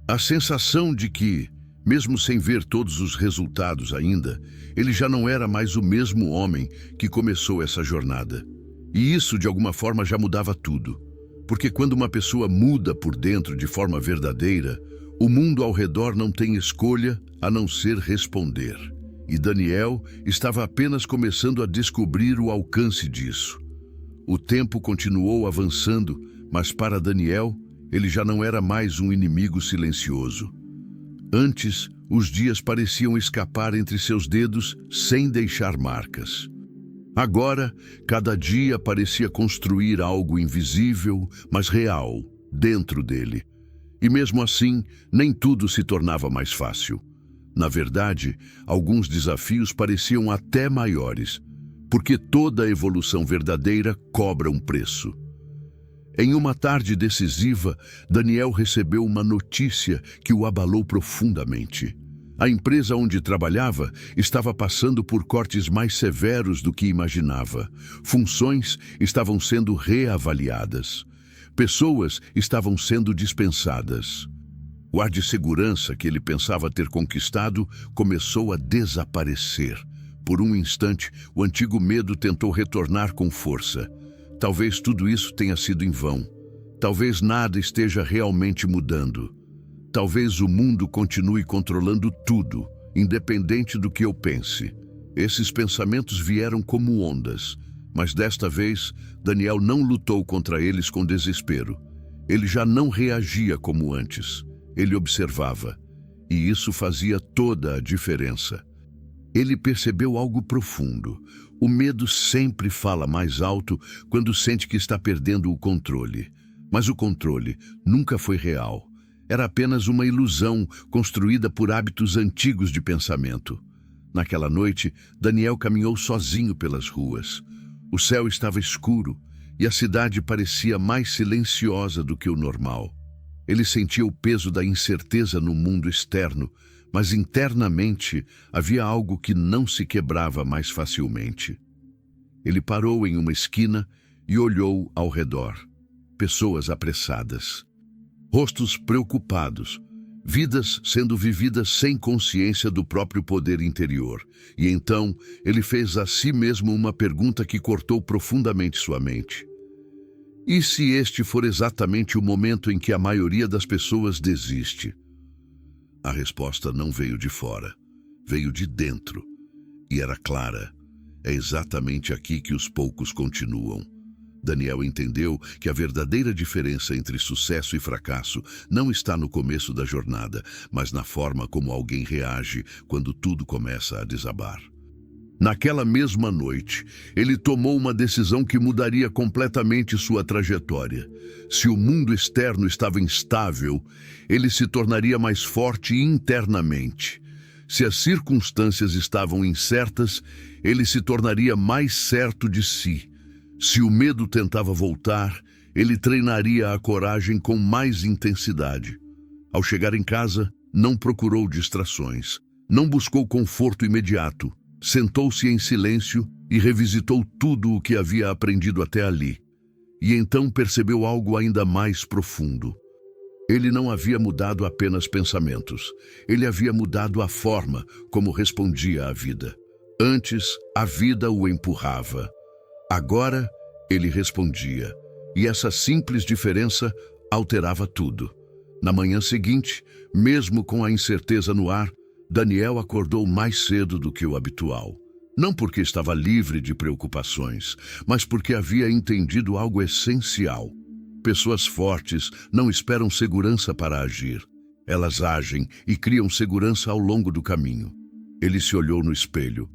Speaker 1: A sensação de que, mesmo sem ver todos os resultados ainda, ele já não era mais o mesmo homem que começou essa jornada. E isso, de alguma forma, já mudava tudo. Porque quando uma pessoa muda por dentro de forma verdadeira, o mundo ao redor não tem escolha a não ser responder. E Daniel estava apenas começando a descobrir o alcance disso. O tempo continuou avançando, mas para Daniel, ele já não era mais um inimigo silencioso. Antes, os dias pareciam escapar entre seus dedos sem deixar marcas. Agora, cada dia parecia construir algo invisível, mas real, dentro dele. E mesmo assim, nem tudo se tornava mais fácil. Na verdade, alguns desafios pareciam até maiores, porque toda evolução verdadeira cobra um preço. Em uma tarde decisiva, Daniel recebeu uma notícia que o abalou profundamente. A empresa onde trabalhava estava passando por cortes mais severos do que imaginava. Funções estavam sendo reavaliadas. Pessoas estavam sendo dispensadas. O ar de segurança que ele pensava ter conquistado começou a desaparecer. Por um instante, o antigo medo tentou retornar com força. Talvez tudo isso tenha sido em vão. Talvez nada esteja realmente mudando. Talvez o mundo continue controlando tudo, independente do que eu pense. Esses pensamentos vieram como ondas, mas desta vez, Daniel não lutou contra eles com desespero. Ele já não reagia como antes. Ele observava, e isso fazia toda a diferença. Ele percebeu algo profundo. O medo sempre fala mais alto quando sente que está perdendo o controle. Mas o controle nunca foi real. Era apenas uma ilusão construída por hábitos antigos de pensamento. Naquela noite, Daniel caminhou sozinho pelas ruas. O céu estava escuro e a cidade parecia mais silenciosa do que o normal. Ele sentia o peso da incerteza no mundo externo, mas internamente havia algo que não se quebrava mais facilmente. Ele parou em uma esquina e olhou ao redor. Pessoas apressadas. Rostos preocupados, vidas sendo vividas sem consciência do próprio poder interior. E então, ele fez a si mesmo uma pergunta que cortou profundamente sua mente. E se este for exatamente o momento em que a maioria das pessoas desiste? A resposta não veio de fora, veio de dentro. E era clara. É exatamente aqui que os poucos continuam. Daniel entendeu que a verdadeira diferença entre sucesso e fracasso não está no começo da jornada, mas na forma como alguém reage quando tudo começa a desabar. Naquela mesma noite, ele tomou uma decisão que mudaria completamente sua trajetória. Se o mundo externo estava instável, ele se tornaria mais forte internamente. Se as circunstâncias estavam incertas, ele se tornaria mais certo de si. Se o medo tentava voltar, ele treinaria a coragem com mais intensidade. Ao chegar em casa, não procurou distrações, não buscou conforto imediato. Sentou-se em silêncio e revisitou tudo o que havia aprendido até ali. E então percebeu algo ainda mais profundo. Ele não havia mudado apenas pensamentos. Ele havia mudado a forma como respondia à vida. Antes, a vida o empurrava. Agora, ele respondia. E essa simples diferença alterava tudo. Na manhã seguinte, mesmo com a incerteza no ar, Daniel acordou mais cedo do que o habitual. Não porque estava livre de preocupações, mas porque havia entendido algo essencial. Pessoas fortes não esperam segurança para agir. Elas agem e criam segurança ao longo do caminho. Ele se olhou no espelho.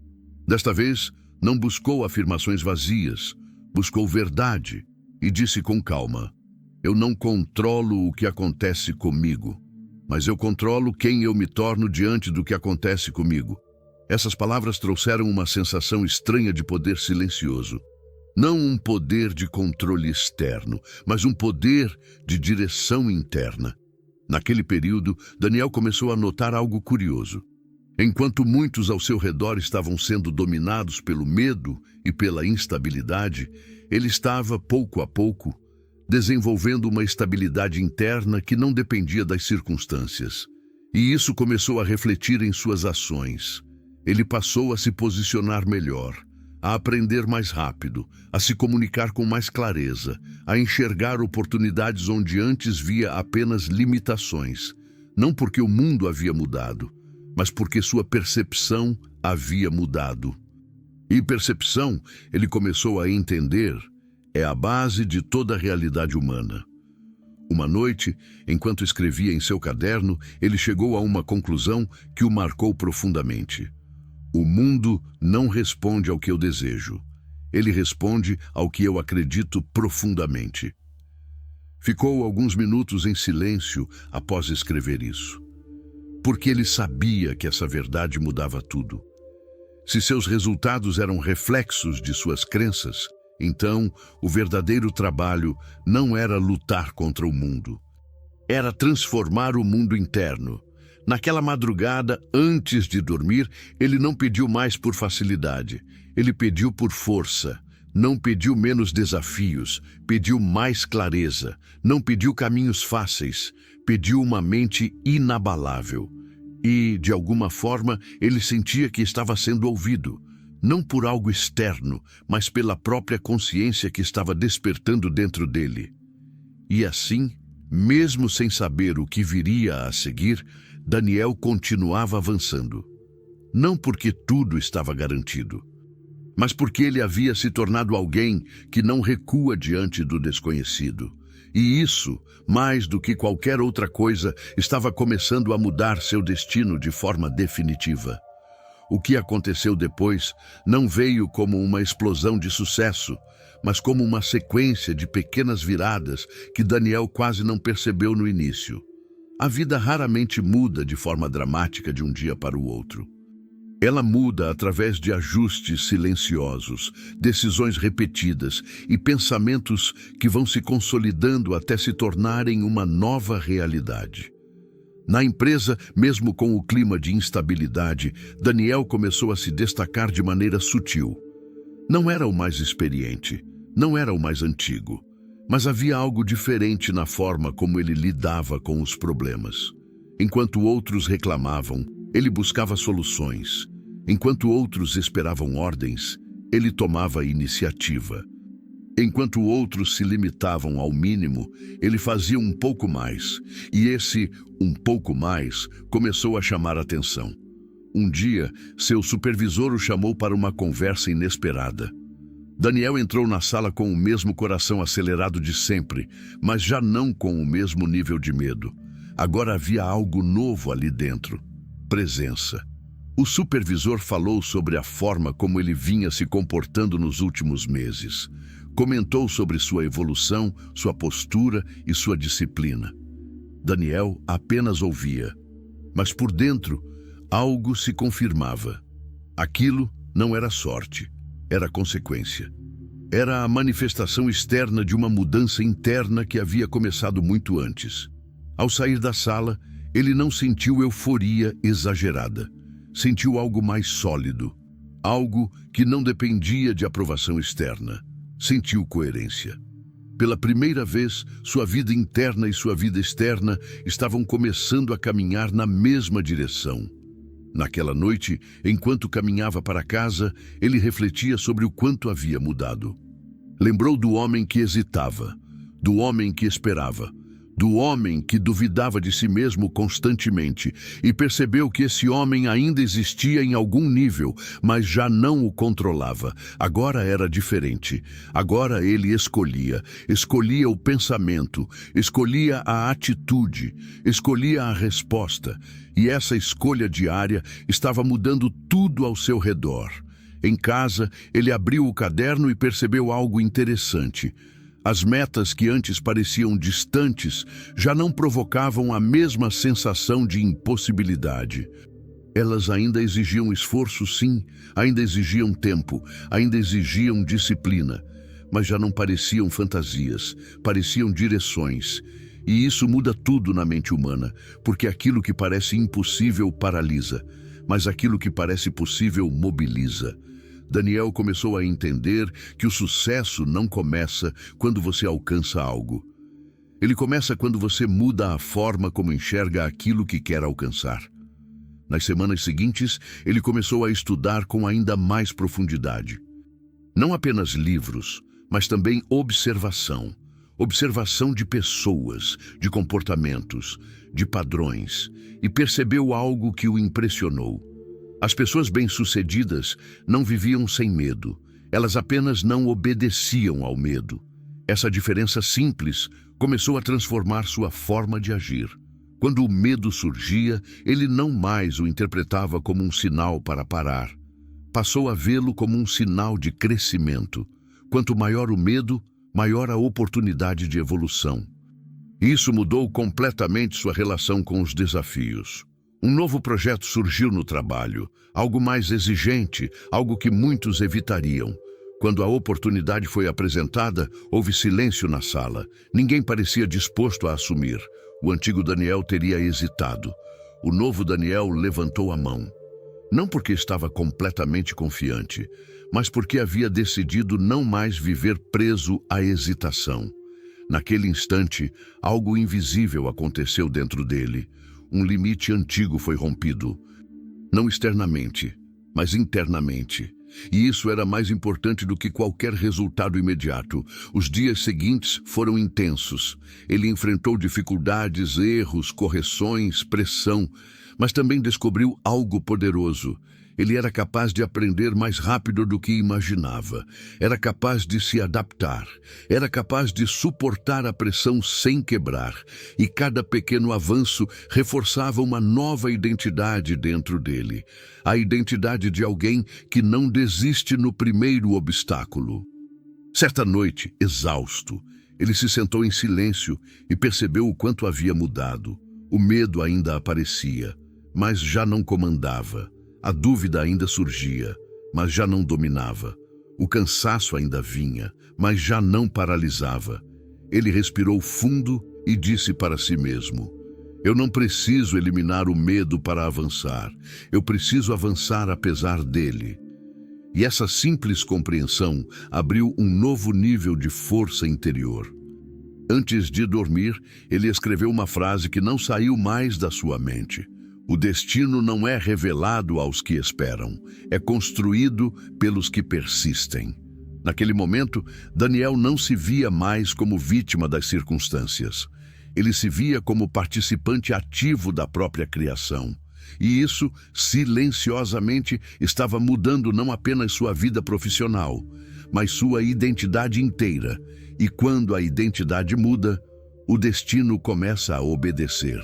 Speaker 1: Desta vez, não buscou afirmações vazias, buscou verdade e disse com calma: eu não controlo o que acontece comigo, mas eu controlo quem eu me torno diante do que acontece comigo. Essas palavras trouxeram uma sensação estranha de poder silencioso. Não um poder de controle externo, mas um poder de direção interna. Naquele período, Daniel começou a notar algo curioso. Enquanto muitos ao seu redor estavam sendo dominados pelo medo e pela instabilidade, ele estava, pouco a pouco, desenvolvendo uma estabilidade interna que não dependia das circunstâncias. E isso começou a refletir em suas ações. Ele passou a se posicionar melhor, a aprender mais rápido, a se comunicar com mais clareza, a enxergar oportunidades onde antes via apenas limitações, não porque o mundo havia mudado, mas porque sua percepção havia mudado. E percepção, ele começou a entender, é a base de toda a realidade humana. Uma noite, enquanto escrevia em seu caderno, ele chegou a uma conclusão que o marcou profundamente. O mundo não responde ao que eu desejo. Ele responde ao que eu acredito profundamente. Ficou alguns minutos em silêncio após escrever isso, porque ele sabia que essa verdade mudava tudo. Se seus resultados eram reflexos de suas crenças, então o verdadeiro trabalho não era lutar contra o mundo. Era transformar o mundo interno. Naquela madrugada, antes de dormir, ele não pediu mais por facilidade. Ele pediu por força. Não pediu menos desafios. Pediu mais clareza. Não pediu caminhos fáceis. Pediu uma mente inabalável. E, de alguma forma, ele sentia que estava sendo ouvido. Não por algo externo, mas pela própria consciência que estava despertando dentro dele. E assim, mesmo sem saber o que viria a seguir, Daniel continuava avançando. Não porque tudo estava garantido, mas porque ele havia se tornado alguém que não recua diante do desconhecido. E isso, mais do que qualquer outra coisa, estava começando a mudar seu destino de forma definitiva. O que aconteceu depois não veio como uma explosão de sucesso, mas como uma sequência de pequenas viradas que Daniel quase não percebeu no início. A vida raramente muda de forma dramática de um dia para o outro. Ela muda através de ajustes silenciosos, decisões repetidas e pensamentos que vão se consolidando até se tornarem uma nova realidade. Na empresa, mesmo com o clima de instabilidade, Daniel começou a se destacar de maneira sutil. Não era o mais experiente, não era o mais antigo, mas havia algo diferente na forma como ele lidava com os problemas. Enquanto outros reclamavam, ele buscava soluções. Enquanto outros esperavam ordens, ele tomava iniciativa. Enquanto outros se limitavam ao mínimo, ele fazia um pouco mais, e esse um pouco mais começou a chamar a atenção. Um dia, seu supervisor o chamou para uma conversa inesperada. Daniel entrou na sala com o mesmo coração acelerado de sempre, mas já não com o mesmo nível de medo. Agora havia algo novo ali dentro: presença. O supervisor falou sobre a forma como ele vinha se comportando nos últimos meses. Comentou sobre sua evolução, sua postura e sua disciplina. Daniel apenas ouvia, mas por dentro algo se confirmava. Aquilo não era sorte, era consequência. Era a manifestação externa de uma mudança interna que havia começado muito antes. Ao sair da sala, ele não sentiu euforia exagerada. Sentiu algo mais sólido, algo que não dependia de aprovação externa. Sentiu coerência. Pela primeira vez, sua vida interna e sua vida externa estavam começando a caminhar na mesma direção. Naquela noite, enquanto caminhava para casa, ele refletia sobre o quanto havia mudado. Lembrou do homem que hesitava, do homem que esperava, do homem que duvidava de si mesmo constantemente, e percebeu que esse homem ainda existia em algum nível, mas já não o controlava. Agora era diferente. Agora ele escolhia o pensamento, escolhia a atitude, escolhia a resposta, e essa escolha diária estava mudando tudo ao seu redor. Em casa, ele abriu o caderno e percebeu algo interessante. As metas que antes pareciam distantes já não provocavam a mesma sensação de impossibilidade. Elas ainda exigiam esforço, sim, ainda exigiam tempo, ainda exigiam disciplina, mas já não pareciam fantasias, pareciam direções. E isso muda tudo na mente humana, porque aquilo que parece impossível paralisa, mas aquilo que parece possível mobiliza. Daniel começou a entender que o sucesso não começa quando você alcança algo. Ele começa quando você muda a forma como enxerga aquilo que quer alcançar. Nas semanas seguintes, ele começou a estudar com ainda mais profundidade. Não apenas livros, mas também observação. Observação de pessoas, de comportamentos, de padrões, e percebeu algo que o impressionou. As pessoas bem-sucedidas não viviam sem medo, elas apenas não obedeciam ao medo. Essa diferença simples começou a transformar sua forma de agir. Quando o medo surgia, ele não mais o interpretava como um sinal para parar. Passou a vê-lo como um sinal de crescimento. Quanto maior o medo, maior a oportunidade de evolução. Isso mudou completamente sua relação com os desafios. Um novo projeto surgiu no trabalho, algo mais exigente, algo que muitos evitariam. Quando a oportunidade foi apresentada, houve silêncio na sala. Ninguém parecia disposto a assumir. O antigo Daniel teria hesitado. O novo Daniel levantou a mão. Não porque estava completamente confiante, mas porque havia decidido não mais viver preso à hesitação. Naquele instante, algo invisível aconteceu dentro dele. Um limite antigo foi rompido. Não externamente, mas internamente. E isso era mais importante do que qualquer resultado imediato. Os dias seguintes foram intensos. Ele enfrentou dificuldades, erros, correções, pressão, mas também descobriu algo poderoso. Ele era capaz de aprender mais rápido do que imaginava. Era capaz de se adaptar. Era capaz de suportar a pressão sem quebrar. E cada pequeno avanço reforçava uma nova identidade dentro dele. A identidade de alguém que não desiste no primeiro obstáculo. Certa noite, exausto, ele se sentou em silêncio e percebeu o quanto havia mudado. O medo ainda aparecia, mas já não comandava. A dúvida ainda surgia, mas já não dominava. O cansaço ainda vinha, mas já não paralisava. Ele respirou fundo e disse para si mesmo: eu não preciso eliminar o medo para avançar. Eu preciso avançar apesar dele. E essa simples compreensão abriu um novo nível de força interior. Antes de dormir, ele escreveu uma frase que não saiu mais da sua mente. O destino não é revelado aos que esperam, é construído pelos que persistem. Naquele momento, Daniel não se via mais como vítima das circunstâncias. Ele se via como participante ativo da própria criação. E isso, silenciosamente, estava mudando não apenas sua vida profissional, mas sua identidade inteira. E quando a identidade muda, o destino começa a obedecer.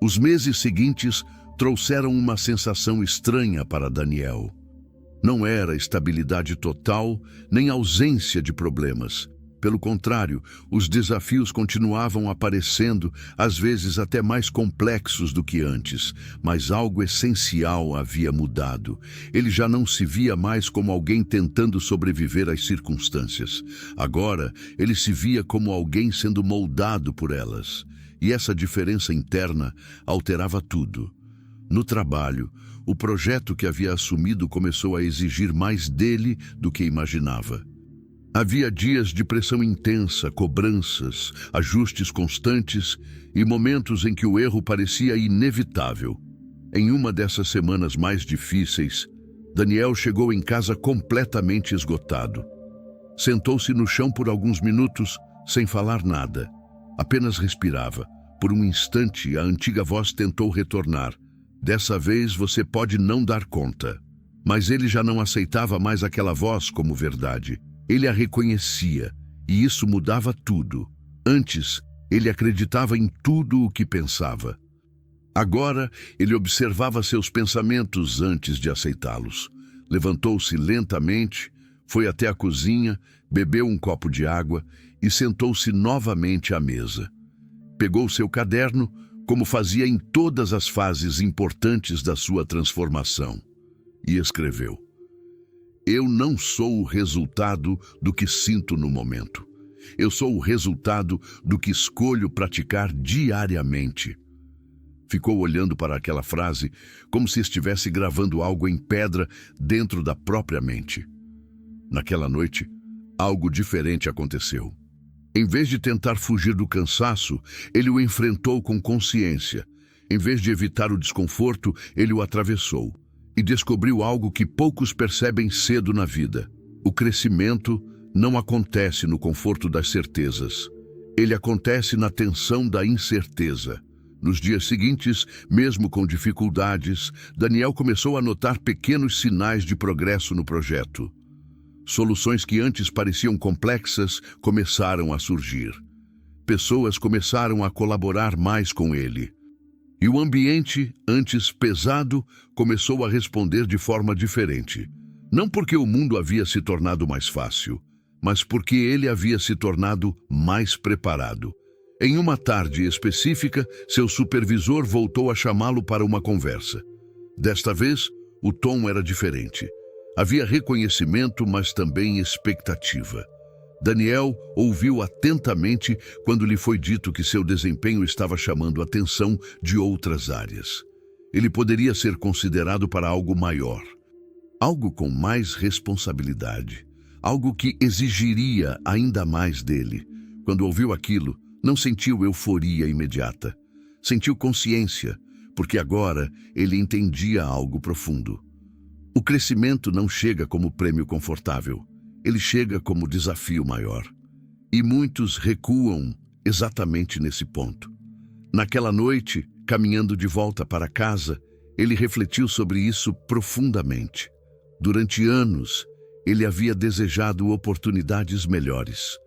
Speaker 1: Os meses seguintes trouxeram uma sensação estranha para Daniel. Não era estabilidade total, nem ausência de problemas. Pelo contrário, os desafios continuavam aparecendo, às vezes até mais complexos do que antes, mas algo essencial havia mudado. Ele já não se via mais como alguém tentando sobreviver às circunstâncias. Agora, ele se via como alguém sendo moldado por elas. E essa diferença interna alterava tudo. No trabalho, o projeto que havia assumido começou a exigir mais dele do que imaginava. Havia dias de pressão intensa, cobranças, ajustes constantes e momentos em que o erro parecia inevitável. Em uma dessas semanas mais difíceis, Daniel chegou em casa completamente esgotado. Sentou-se no chão por alguns minutos, sem falar nada. Apenas respirava. Por um instante, a antiga voz tentou retornar. Dessa vez você pode não dar conta. Mas ele já não aceitava mais aquela voz como verdade. Ele a reconhecia, e isso mudava tudo. Antes, ele acreditava em tudo o que pensava. Agora, ele observava seus pensamentos antes de aceitá-los. Levantou-se lentamente, foi até a cozinha, bebeu um copo de água e sentou-se novamente à mesa. Pegou seu caderno, como fazia em todas as fases importantes da sua transformação, e escreveu: eu não sou o resultado do que sinto no momento. Eu sou o resultado do que escolho praticar diariamente. Ficou olhando para aquela frase como se estivesse gravando algo em pedra dentro da própria mente. Naquela noite, algo diferente aconteceu. Em vez de tentar fugir do cansaço, ele o enfrentou com consciência. Em vez de evitar o desconforto, ele o atravessou e descobriu algo que poucos percebem cedo na vida. O crescimento não acontece no conforto das certezas. Ele acontece na tensão da incerteza. Nos dias seguintes, mesmo com dificuldades, Daniel começou a notar pequenos sinais de progresso no projeto. Soluções que antes pareciam complexas começaram a surgir. Pessoas começaram a colaborar mais com ele. E o ambiente, antes pesado, começou a responder de forma diferente. Não porque o mundo havia se tornado mais fácil, mas porque ele havia se tornado mais preparado. Em uma tarde específica, seu supervisor voltou a chamá-lo para uma conversa. Desta vez, o tom era diferente. Havia reconhecimento, mas também expectativa. Daniel ouviu atentamente quando lhe foi dito que seu desempenho estava chamando a atenção de outras áreas. Ele poderia ser considerado para algo maior, algo com mais responsabilidade, algo que exigiria ainda mais dele. Quando ouviu aquilo, não sentiu euforia imediata. Sentiu consciência, porque agora ele entendia algo profundo. O crescimento não chega como prêmio confortável. Ele chega como desafio maior. E muitos recuam exatamente nesse ponto. Naquela noite, caminhando de volta para casa, ele refletiu sobre isso profundamente. Durante anos, ele havia desejado oportunidades melhores.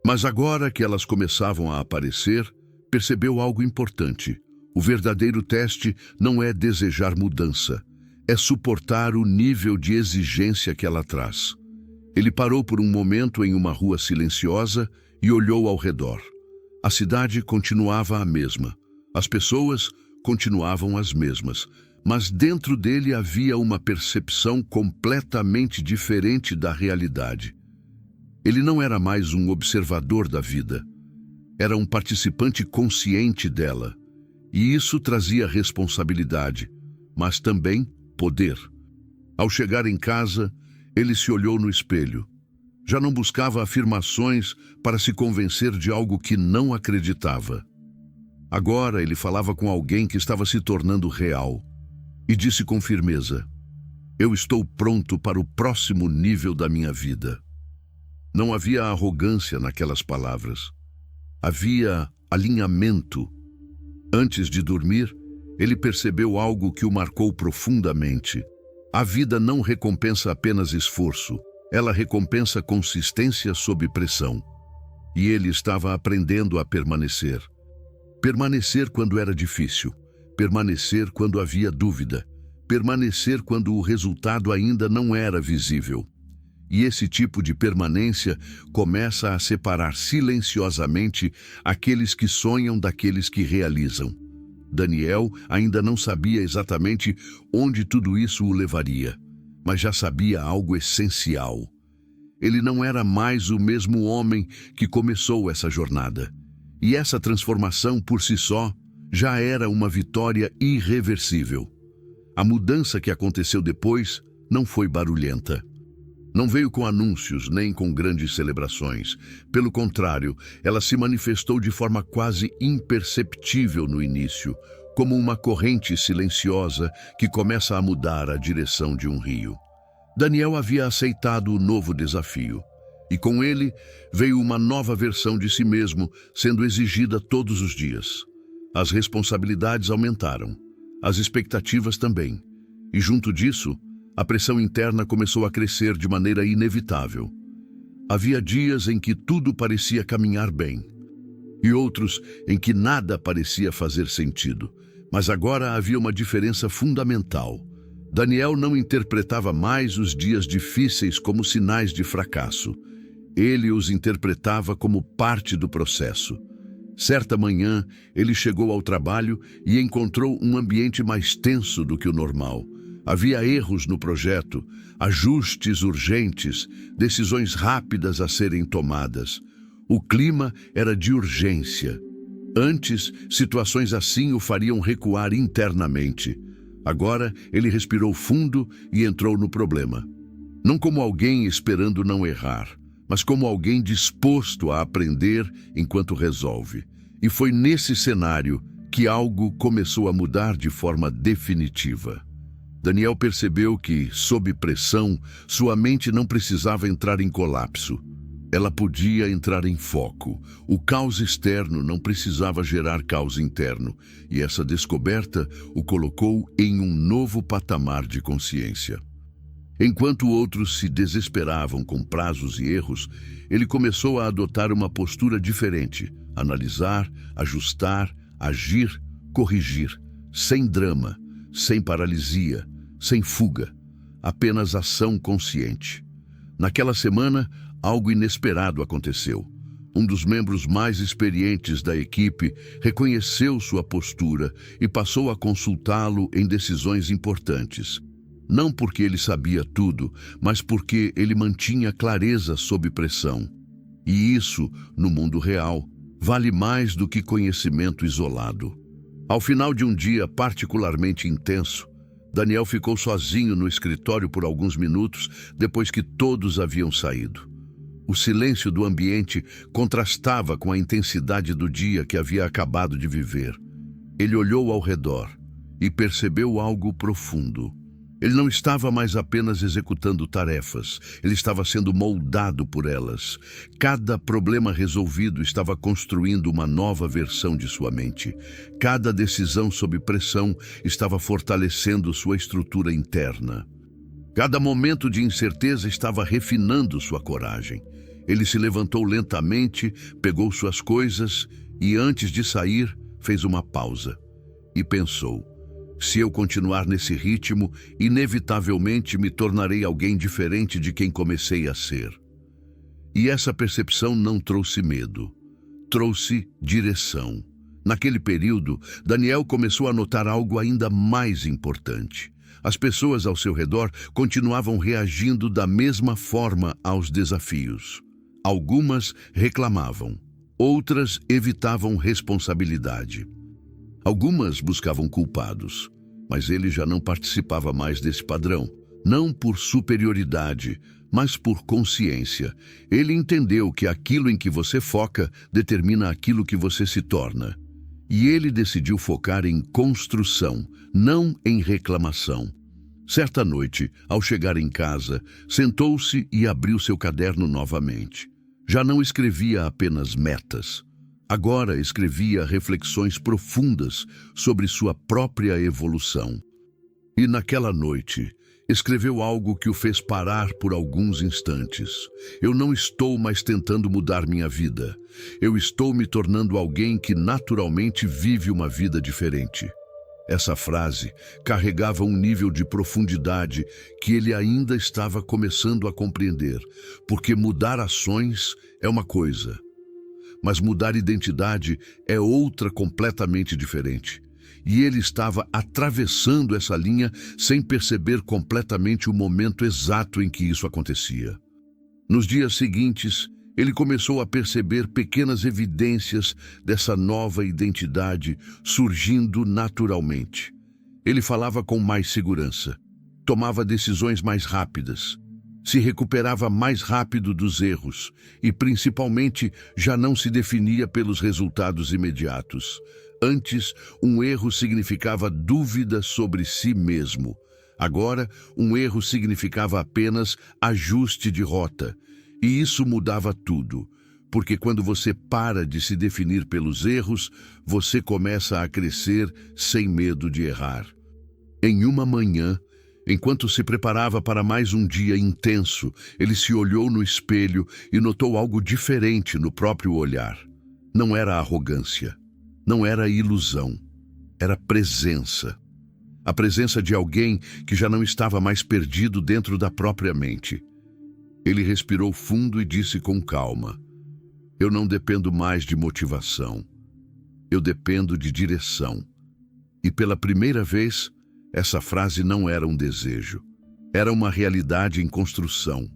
Speaker 1: Mas agora que elas começavam a aparecer, percebeu algo importante. O verdadeiro teste não é desejar mudança, é suportar o nível de exigência que ela traz. Ele parou por um momento em uma rua silenciosa e olhou ao redor. A cidade continuava a mesma. As pessoas continuavam as mesmas. Mas dentro dele havia uma percepção completamente diferente da realidade. Ele não era mais um observador da vida. Era um participante consciente dela. E isso trazia responsabilidade, mas também poder. Ao chegar em casa, ele se olhou no espelho. Já não buscava afirmações para se convencer de algo que não acreditava. Agora ele falava com alguém que estava se tornando real e disse com firmeza: "Eu estou pronto para o próximo nível da minha vida." Não havia arrogância naquelas palavras. Havia alinhamento. Antes de dormir, ele percebeu algo que o marcou profundamente. A vida não recompensa apenas esforço, ela recompensa consistência sob pressão. E ele estava aprendendo a permanecer. Permanecer quando era difícil, permanecer quando havia dúvida, permanecer quando o resultado ainda não era visível. E esse tipo de permanência começa a separar silenciosamente aqueles que sonham daqueles que realizam. Daniel ainda não sabia exatamente onde tudo isso o levaria, mas já sabia algo essencial. Ele não era mais o mesmo homem que começou essa jornada. E essa transformação por si só já era uma vitória irreversível. A mudança que aconteceu depois não foi barulhenta. Não veio com anúncios nem com grandes celebrações. Pelo contrário, ela se manifestou de forma quase imperceptível no início, como uma corrente silenciosa que começa a mudar a direção de um rio. Daniel havia aceitado o novo desafio, e com ele veio uma nova versão de si mesmo sendo exigida todos os dias. As responsabilidades aumentaram, as expectativas também, e junto disso, a pressão interna começou a crescer de maneira inevitável. Havia dias em que tudo parecia caminhar bem, e outros em que nada parecia fazer sentido. Mas agora havia uma diferença fundamental. Daniel não interpretava mais os dias difíceis como sinais de fracasso. Ele os interpretava como parte do processo. Certa manhã, ele chegou ao trabalho e encontrou um ambiente mais tenso do que o normal. Havia erros no projeto, ajustes urgentes, decisões rápidas a serem tomadas. O clima era de urgência. Antes, situações assim o fariam recuar internamente. Agora, ele respirou fundo e entrou no problema. Não como alguém esperando não errar, mas como alguém disposto a aprender enquanto resolve. E foi nesse cenário que algo começou a mudar de forma definitiva. Daniel percebeu que, sob pressão, sua mente não precisava entrar em colapso. Ela podia entrar em foco. O caos externo não precisava gerar caos interno, e essa descoberta o colocou em um novo patamar de consciência. Enquanto outros se desesperavam com prazos e erros, ele começou a adotar uma postura diferente: analisar, ajustar, agir, corrigir, sem drama, sem paralisia, sem fuga, apenas ação consciente. Naquela semana, algo inesperado aconteceu. Um dos membros mais experientes da equipe reconheceu sua postura e passou a consultá-lo em decisões importantes. Não porque ele sabia tudo, mas porque ele mantinha clareza sob pressão. E isso, no mundo real, vale mais do que conhecimento isolado. Ao final de um dia particularmente intenso, Daniel ficou sozinho no escritório por alguns minutos depois que todos haviam saído. O silêncio do ambiente contrastava com a intensidade do dia que havia acabado de viver. Ele olhou ao redor e percebeu algo profundo. Ele não estava mais apenas executando tarefas, ele estava sendo moldado por elas. Cada problema resolvido estava construindo uma nova versão de sua mente. Cada decisão sob pressão estava fortalecendo sua estrutura interna. Cada momento de incerteza estava refinando sua coragem. Ele se levantou lentamente, pegou suas coisas e, antes de sair, fez uma pausa. E pensou: se eu continuar nesse ritmo, inevitavelmente me tornarei alguém diferente de quem comecei a ser. E essa percepção não trouxe medo, trouxe direção. Naquele período, Daniel começou a notar algo ainda mais importante. As pessoas ao seu redor continuavam reagindo da mesma forma aos desafios. Algumas reclamavam, outras evitavam responsabilidade. Algumas buscavam culpados, mas ele já não participava mais desse padrão. Não por superioridade, mas por consciência. Ele entendeu que aquilo em que você foca determina aquilo que você se torna. E ele decidiu focar em construção, não em reclamação. Certa noite, ao chegar em casa, sentou-se e abriu seu caderno novamente. Já não escrevia apenas metas. Agora escrevia reflexões profundas sobre sua própria evolução. E naquela noite, escreveu algo que o fez parar por alguns instantes. Eu não estou mais tentando mudar minha vida. Eu estou me tornando alguém que naturalmente vive uma vida diferente. Essa frase carregava um nível de profundidade que ele ainda estava começando a compreender, porque mudar ações é uma coisa, mas mudar identidade é outra completamente diferente. E ele estava atravessando essa linha sem perceber completamente o momento exato em que isso acontecia. Nos dias seguintes, ele começou a perceber pequenas evidências dessa nova identidade surgindo naturalmente. Ele falava com mais segurança, tomava decisões mais rápidas, se recuperava mais rápido dos erros e, principalmente, já não se definia pelos resultados imediatos. Antes, um erro significava dúvida sobre si mesmo. Agora, um erro significava apenas ajuste de rota. E isso mudava tudo, porque quando você para de se definir pelos erros, você começa a crescer sem medo de errar. Em uma manhã, enquanto se preparava para mais um dia intenso, ele se olhou no espelho e notou algo diferente no próprio olhar. Não era arrogância, não era ilusão, era presença. A presença de alguém que já não estava mais perdido dentro da própria mente. Ele respirou fundo e disse com calma: eu não dependo mais de motivação, eu dependo de direção. E pela primeira vez, essa frase não era um desejo, era uma realidade em construção.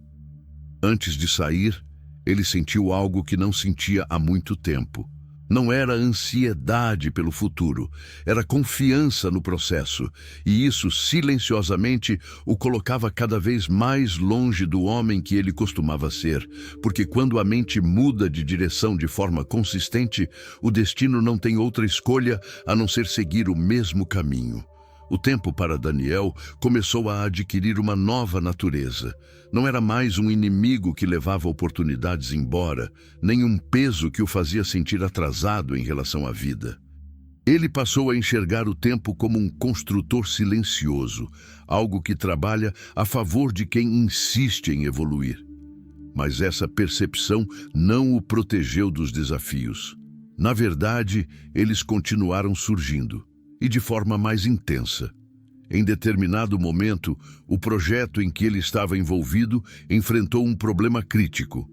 Speaker 1: Antes de sair, Ele sentiu algo que não sentia há muito tempo. Não era ansiedade pelo futuro, era confiança no processo, e isso silenciosamente o colocava cada vez mais longe do homem que ele costumava ser, porque quando a mente muda de direção de forma consistente, o destino não tem outra escolha a não ser seguir o mesmo caminho. O tempo para Daniel começou a adquirir uma nova natureza. Não era mais um inimigo que levava oportunidades embora, nem um peso que o fazia sentir atrasado em relação à vida. Ele passou a enxergar o tempo como um construtor silencioso, algo que trabalha a favor de quem insiste em evoluir. Mas essa percepção não o protegeu dos desafios. Na verdade, eles continuaram surgindo, e de forma mais intensa. Em determinado momento, o projeto em que ele estava envolvido enfrentou um problema crítico.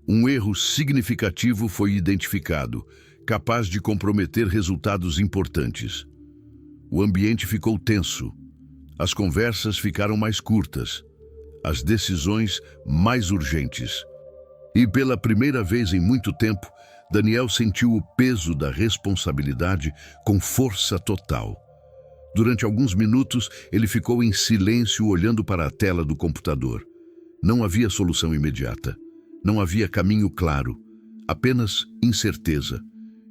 Speaker 1: Um erro significativo foi identificado, capaz de comprometer resultados importantes. O ambiente ficou tenso. As conversas ficaram mais curtas. As decisões mais urgentes. E pela primeira vez em muito tempo, Daniel sentiu o peso da responsabilidade com força total. Durante alguns minutos, ele ficou em silêncio olhando para a tela do computador. Não havia solução imediata. Não havia caminho claro. Apenas incerteza.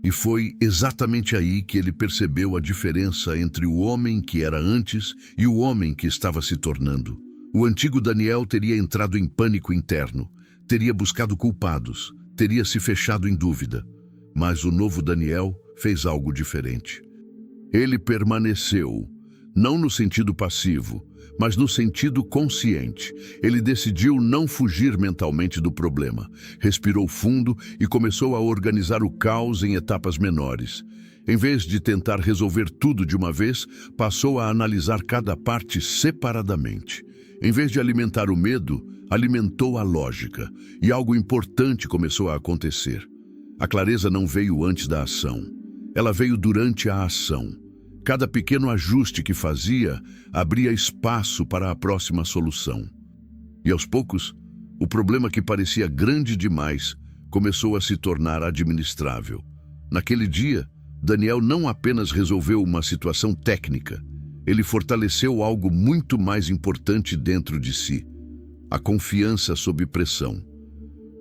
Speaker 1: E foi exatamente aí que ele percebeu a diferença entre o homem que era antes e o homem que estava se tornando. O antigo Daniel teria entrado em pânico interno, teria buscado culpados, teria se fechado em dúvida. Mas o novo Daniel fez algo diferente. Ele permaneceu, não no sentido passivo, mas no sentido consciente. Ele decidiu não fugir mentalmente do problema. Respirou fundo e começou a organizar o caos em etapas menores. Em vez de tentar resolver tudo de uma vez, passou a analisar cada parte separadamente. Em vez de alimentar o medo, alimentou a lógica, e algo importante começou a acontecer. A clareza não veio antes da ação. Ela veio durante a ação. Cada pequeno ajuste que fazia abria espaço para a próxima solução. E aos poucos, o problema que parecia grande demais começou a se tornar administrável. Naquele dia, Daniel não apenas resolveu uma situação técnica, ele fortaleceu algo muito mais importante dentro de si: a confiança sob pressão.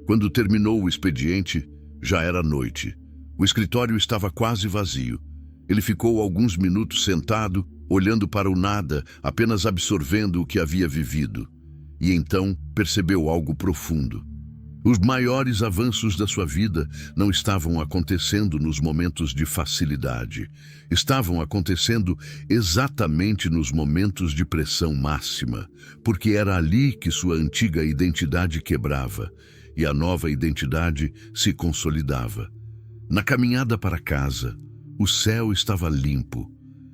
Speaker 1: Quando terminou o expediente, já era noite. O escritório estava quase vazio. Ele ficou alguns minutos sentado, olhando para o nada, apenas absorvendo o que havia vivido. E então percebeu algo profundo. Os maiores avanços da sua vida não estavam acontecendo nos momentos de facilidade. Estavam acontecendo exatamente nos momentos de pressão máxima, porque era ali que sua antiga identidade quebrava e a nova identidade se consolidava. Na caminhada para casa, o céu estava limpo.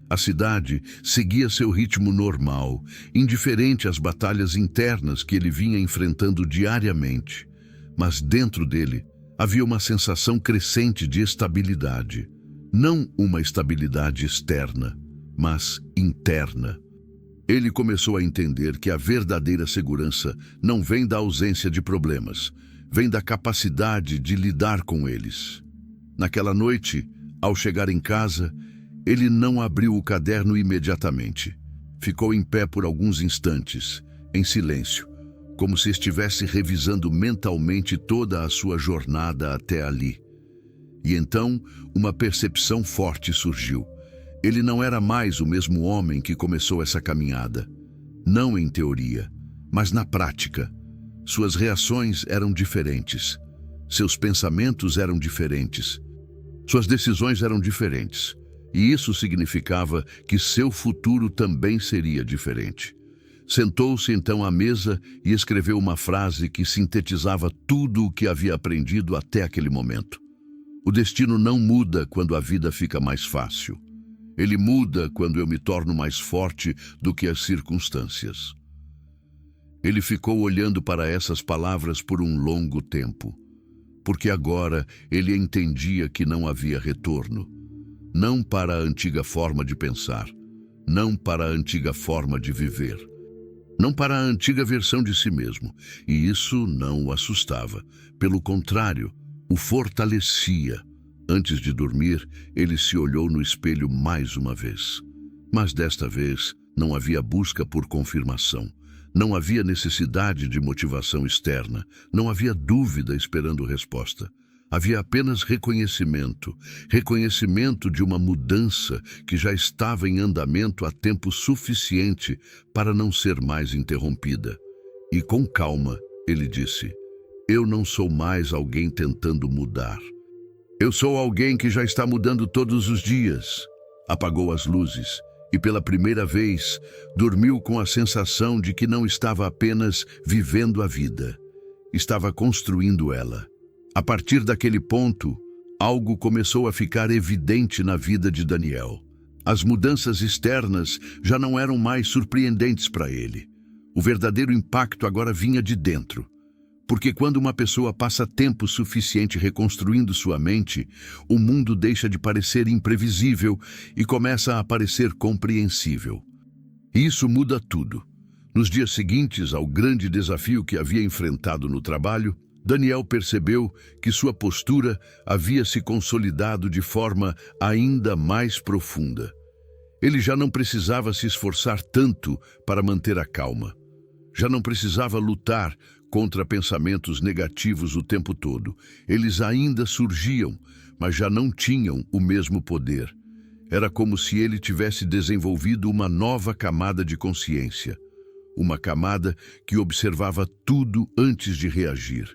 Speaker 1: A cidade seguia seu ritmo normal, indiferente às batalhas internas que ele vinha enfrentando diariamente. Mas dentro dele havia uma sensação crescente de estabilidade. Não uma estabilidade externa, mas interna. Ele começou a entender que a verdadeira segurança não vem da ausência de problemas, vem da capacidade de lidar com eles. Naquela noite, ao chegar em casa, ele não abriu o caderno imediatamente. Ficou em pé por alguns instantes, em silêncio, como se estivesse revisando mentalmente toda a sua jornada até ali. E então, uma percepção forte surgiu. Ele não era mais o mesmo homem que começou essa caminhada. Não em teoria, mas na prática. Suas reações eram diferentes. Seus pensamentos eram diferentes. Suas decisões eram diferentes. E isso significava que seu futuro também seria diferente. Sentou-se então à mesa e escreveu uma frase que sintetizava tudo o que havia aprendido até aquele momento. O destino não muda quando a vida fica mais fácil. Ele muda quando eu me torno mais forte do que as circunstâncias. Ele ficou olhando para essas palavras por um longo tempo, porque agora ele entendia que não havia retorno. Não para a antiga forma de pensar, não para a antiga forma de viver. não para a antiga versão de si mesmo, e isso não o assustava. Pelo contrário, o fortalecia. Antes de dormir, ele se olhou no espelho mais uma vez. Mas desta vez, não havia busca por confirmação. Não havia necessidade de motivação externa. Não havia dúvida esperando resposta. Havia apenas reconhecimento. Reconhecimento de uma mudança que já estava em andamento há tempo suficiente para não ser mais interrompida. E com calma, ele disse: eu não sou mais alguém tentando mudar. Eu sou alguém que já está mudando todos os dias. Apagou as luzes e, pela primeira vez, dormiu com a sensação de que não estava apenas vivendo a vida. Estava construindo ela. A partir daquele ponto, algo começou a ficar evidente na vida de Daniel. As mudanças externas já não eram mais surpreendentes para ele. O verdadeiro impacto agora vinha de dentro. Porque quando uma pessoa passa tempo suficiente reconstruindo sua mente, o mundo deixa de parecer imprevisível e começa a parecer compreensível. Isso muda tudo. Nos dias seguintes ao grande desafio que havia enfrentado no trabalho, Daniel percebeu que sua postura havia se consolidado de forma ainda mais profunda. Ele já não precisava se esforçar tanto para manter a calma. Já não precisava lutar contra pensamentos negativos o tempo todo. Eles ainda surgiam, mas já não tinham o mesmo poder. Era como se ele tivesse desenvolvido uma nova camada de consciência. Uma camada que observava tudo antes de reagir.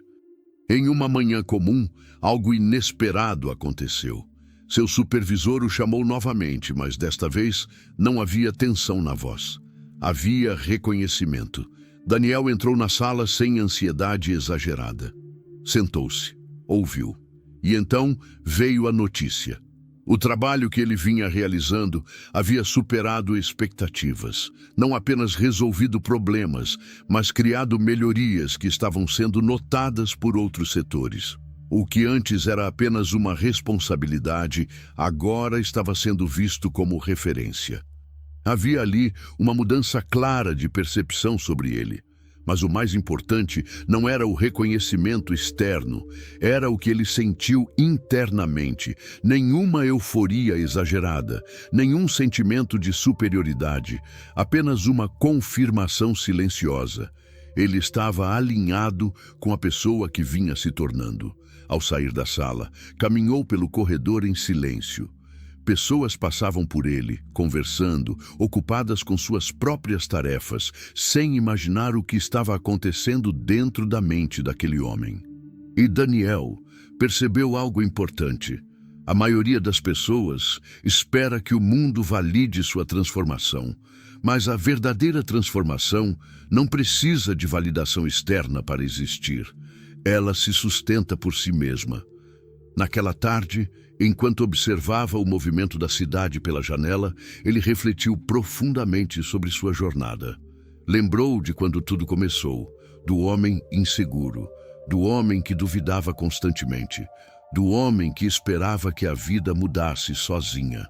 Speaker 1: Em uma manhã comum, algo inesperado aconteceu. Seu supervisor o chamou novamente, mas desta vez não havia tensão na voz. Havia reconhecimento. Daniel entrou na sala sem ansiedade exagerada. Sentou-se, ouviu, e então veio a notícia. O trabalho que ele vinha realizando havia superado expectativas. Não apenas resolvido problemas, mas criado melhorias que estavam sendo notadas por outros setores. O que antes era apenas uma responsabilidade, agora estava sendo visto como referência. Havia ali uma mudança clara de percepção sobre ele. Mas o mais importante não era o reconhecimento externo, era o que ele sentiu internamente. Nenhuma euforia exagerada, nenhum sentimento de superioridade, apenas uma confirmação silenciosa. Ele estava alinhado com a pessoa que vinha se tornando. Ao sair da sala, caminhou pelo corredor em silêncio. Pessoas passavam por ele, conversando, ocupadas com suas próprias tarefas, sem imaginar o que estava acontecendo dentro da mente daquele homem. E Daniel percebeu algo importante. A maioria das pessoas espera que o mundo valide sua transformação, mas a verdadeira transformação não precisa de validação externa para existir. Ela se sustenta por si mesma. Naquela tarde, enquanto observava o movimento da cidade pela janela, ele refletiu profundamente sobre sua jornada. Lembrou de quando tudo começou, do homem inseguro, do homem que duvidava constantemente, do homem que esperava que a vida mudasse sozinha.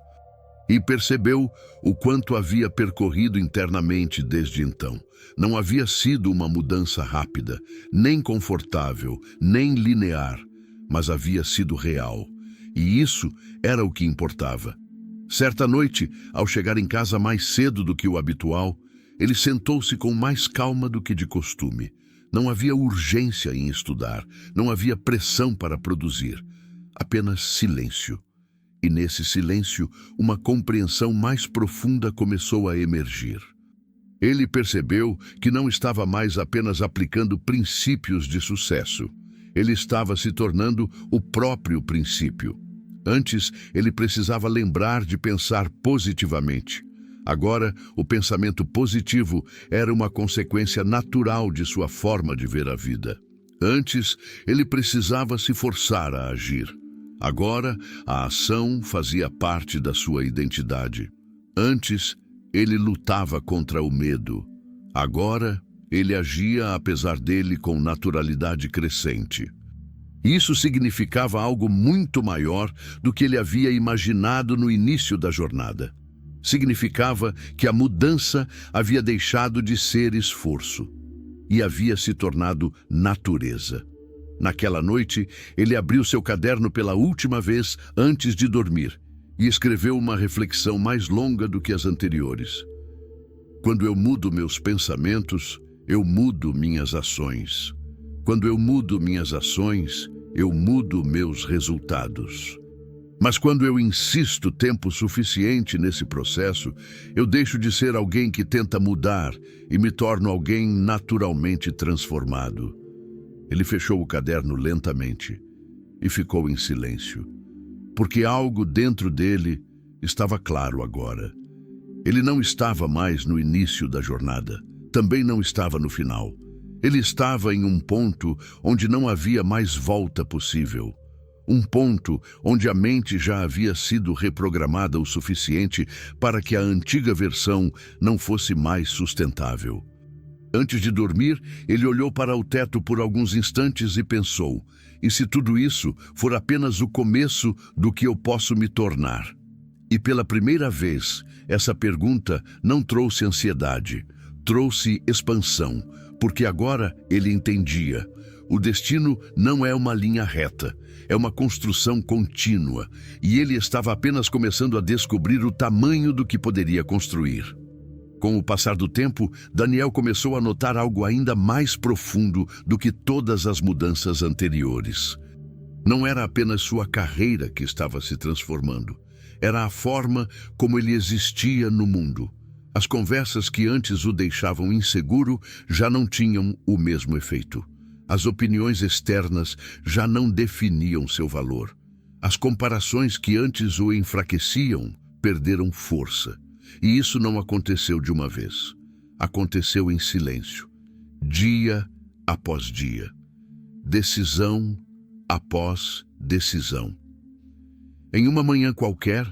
Speaker 1: E percebeu o quanto havia percorrido internamente desde então. Não havia sido uma mudança rápida, nem confortável, nem linear, mas havia sido real. E isso era o que importava. Certa noite, ao chegar em casa mais cedo do que o habitual, ele sentou-se com mais calma do que de costume. Não havia urgência em estudar, não havia pressão para produzir, apenas silêncio. E nesse silêncio, uma compreensão mais profunda começou a emergir. Ele percebeu que não estava mais apenas aplicando princípios de sucesso. Ele estava se tornando o próprio princípio. Antes, ele precisava lembrar de pensar positivamente. Agora, o pensamento positivo era uma consequência natural de sua forma de ver a vida. Antes, ele precisava se forçar a agir. Agora, a ação fazia parte da sua identidade. Antes, ele lutava contra o medo. Agora, ele agia apesar dele com naturalidade crescente. Isso significava algo muito maior do que ele havia imaginado no início da jornada. Significava que a mudança havia deixado de ser esforço e havia se tornado natureza. Naquela noite, ele abriu seu caderno pela última vez antes de dormir e escreveu uma reflexão mais longa do que as anteriores. Quando eu mudo meus pensamentos, eu mudo minhas ações. Quando eu mudo minhas ações, eu mudo meus resultados. Mas quando eu insisto tempo suficiente nesse processo, eu deixo de ser alguém que tenta mudar e me torno alguém naturalmente transformado. Ele fechou o caderno lentamente e ficou em silêncio, porque algo dentro dele estava claro agora. Ele não estava mais no início da jornada, também não estava no final. Ele estava em um ponto onde não havia mais volta possível. Um ponto onde a mente já havia sido reprogramada o suficiente para que a antiga versão não fosse mais sustentável. Antes de dormir, ele olhou para o teto por alguns instantes e pensou: e se tudo isso for apenas o começo do que eu posso me tornar? E pela primeira vez, essa pergunta não trouxe ansiedade, trouxe expansão, porque agora ele entendia. O destino não é uma linha reta, é uma construção contínua, e ele estava apenas começando a descobrir o tamanho do que poderia construir. Com o passar do tempo, Daniel começou a notar algo ainda mais profundo do que todas as mudanças anteriores. Não era apenas sua carreira que estava se transformando, era a forma como ele existia no mundo. As conversas que antes o deixavam inseguro já não tinham o mesmo efeito. As opiniões externas já não definiam seu valor. As comparações que antes o enfraqueciam perderam força. E isso não aconteceu de uma vez. Aconteceu em silêncio, dia após dia, decisão após decisão. Em uma manhã qualquer,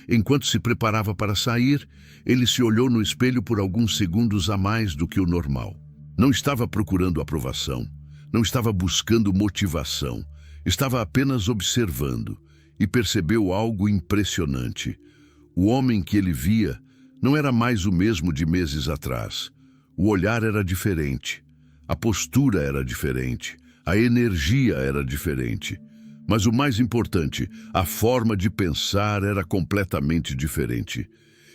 Speaker 1: enquanto se preparava para sair, ele se olhou no espelho por alguns segundos a mais do que o normal. Não estava procurando aprovação. Não estava buscando motivação, estava apenas observando e percebeu algo impressionante. O homem que ele via não era mais o mesmo de meses atrás. O olhar era diferente, a postura era diferente, a energia era diferente. Mas o mais importante, a forma de pensar era completamente diferente.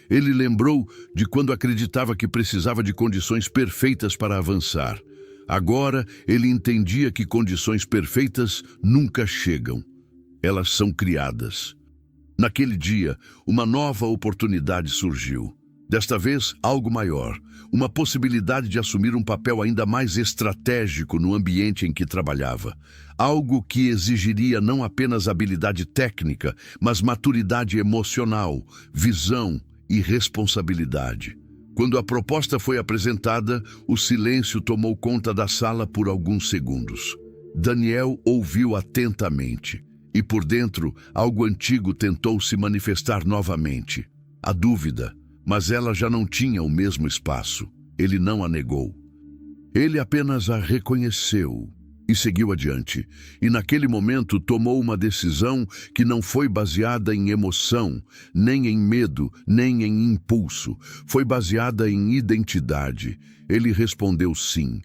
Speaker 1: Ele lembrou de quando acreditava que precisava de condições perfeitas para avançar. Agora, ele entendia que condições perfeitas nunca chegam. Elas são criadas. Naquele dia, uma nova oportunidade surgiu. Desta vez, algo maior. Uma possibilidade de assumir um papel ainda mais estratégico no ambiente em que trabalhava. Algo que exigiria não apenas habilidade técnica, mas maturidade emocional, visão e responsabilidade. Quando a proposta foi apresentada, o silêncio tomou conta da sala por alguns segundos. Daniel ouviu atentamente, e por dentro, algo antigo tentou se manifestar novamente. A dúvida, mas ela já não tinha o mesmo espaço. Ele não a negou. Ele apenas a reconheceu e seguiu adiante. E naquele momento tomou uma decisão que não foi baseada em emoção, nem em medo, nem em impulso. Foi baseada em identidade. Ele respondeu sim.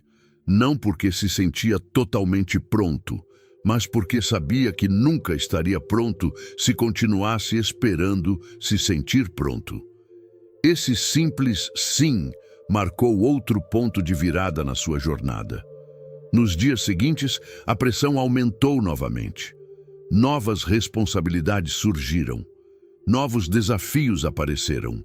Speaker 1: Não porque se sentia totalmente pronto, mas porque sabia que nunca estaria pronto se continuasse esperando se sentir pronto. Esse simples sim marcou outro ponto de virada na sua jornada. Nos dias seguintes, a pressão aumentou novamente. Novas responsabilidades surgiram. Novos desafios apareceram.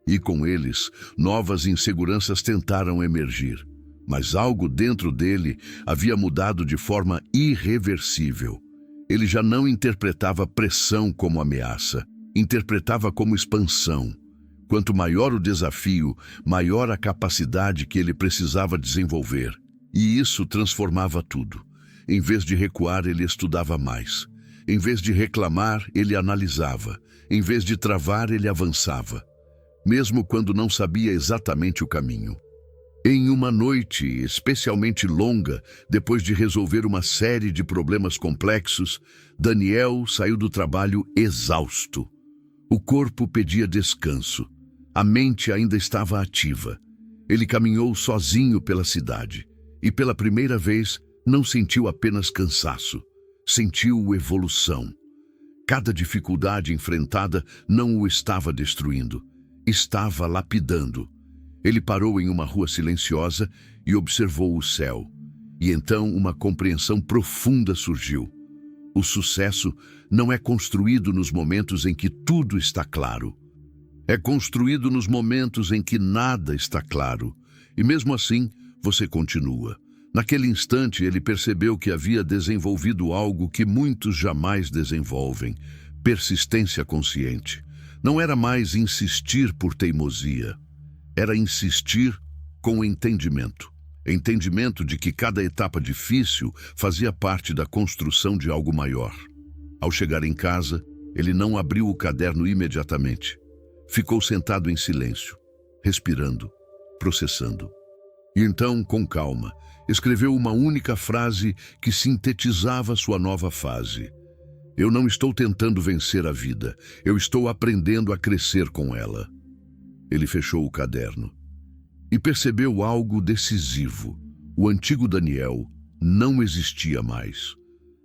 Speaker 1: E com eles, novas inseguranças tentaram emergir. Mas algo dentro dele havia mudado de forma irreversível. Ele já não interpretava pressão como ameaça, interpretava como expansão. Quanto maior o desafio, maior a capacidade que ele precisava desenvolver. E isso transformava tudo. Em vez de recuar, ele estudava mais. Em vez de reclamar, ele analisava. Em vez de travar, ele avançava. Mesmo quando não sabia exatamente o caminho. Em uma noite especialmente longa, depois de resolver uma série de problemas complexos, Daniel saiu do trabalho exausto. O corpo pedia descanso, A mente ainda estava ativa. Ele caminhou sozinho pela cidade e, pela primeira vez, não sentiu apenas cansaço, sentiu evolução. Cada dificuldade enfrentada não o estava destruindo, estava lapidando. Ele parou em uma rua silenciosa e observou o céu. E então uma compreensão profunda surgiu. O sucesso não é construído nos momentos em que tudo está claro. É construído nos momentos em que nada está claro. E mesmo assim, você continua. Naquele instante, ele percebeu que havia desenvolvido algo que muitos jamais desenvolvem: persistência consciente. Não era mais insistir por teimosia. Era insistir com entendimento. Entendimento de que cada etapa difícil fazia parte da construção de algo maior. Ao chegar em casa, ele não abriu o caderno imediatamente. Ficou sentado em silêncio, respirando, processando. E então, com calma, escreveu uma única frase que sintetizava sua nova fase. Eu não estou tentando vencer a vida, eu estou aprendendo a crescer com ela. Ele fechou o caderno e percebeu algo decisivo. O antigo Daniel não existia mais.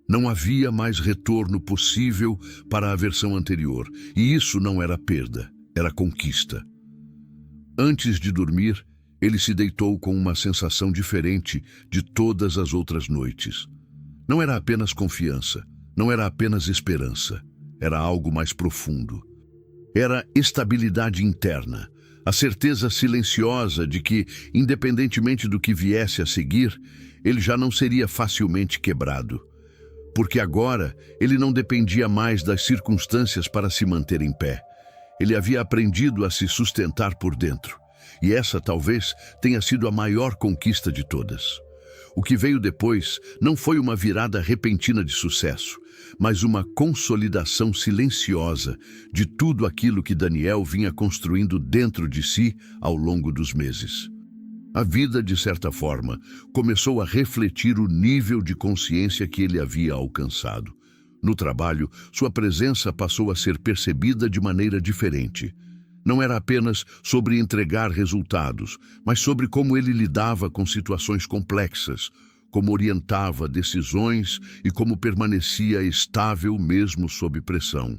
Speaker 1: Não havia mais retorno possível para a versão anterior, e isso não era perda, era conquista. Antes de dormir, ele se deitou com uma sensação diferente de todas as outras noites. Não era apenas confiança, não era apenas esperança, era algo mais profundo. Era estabilidade interna, a certeza silenciosa de que, independentemente do que viesse a seguir, ele já não seria facilmente quebrado. Porque agora ele não dependia mais das circunstâncias para se manter em pé. Ele havia aprendido a se sustentar por dentro. E essa talvez tenha sido a maior conquista de todas. O que veio depois não foi uma virada repentina de sucesso, mas uma consolidação silenciosa de tudo aquilo que Daniel vinha construindo dentro de si ao longo dos meses. A vida, de certa forma, começou a refletir o nível de consciência que ele havia alcançado. No trabalho, sua presença passou a ser percebida de maneira diferente. Não era apenas sobre entregar resultados, mas sobre como ele lidava com situações complexas, como orientava decisões e como permanecia estável mesmo sob pressão.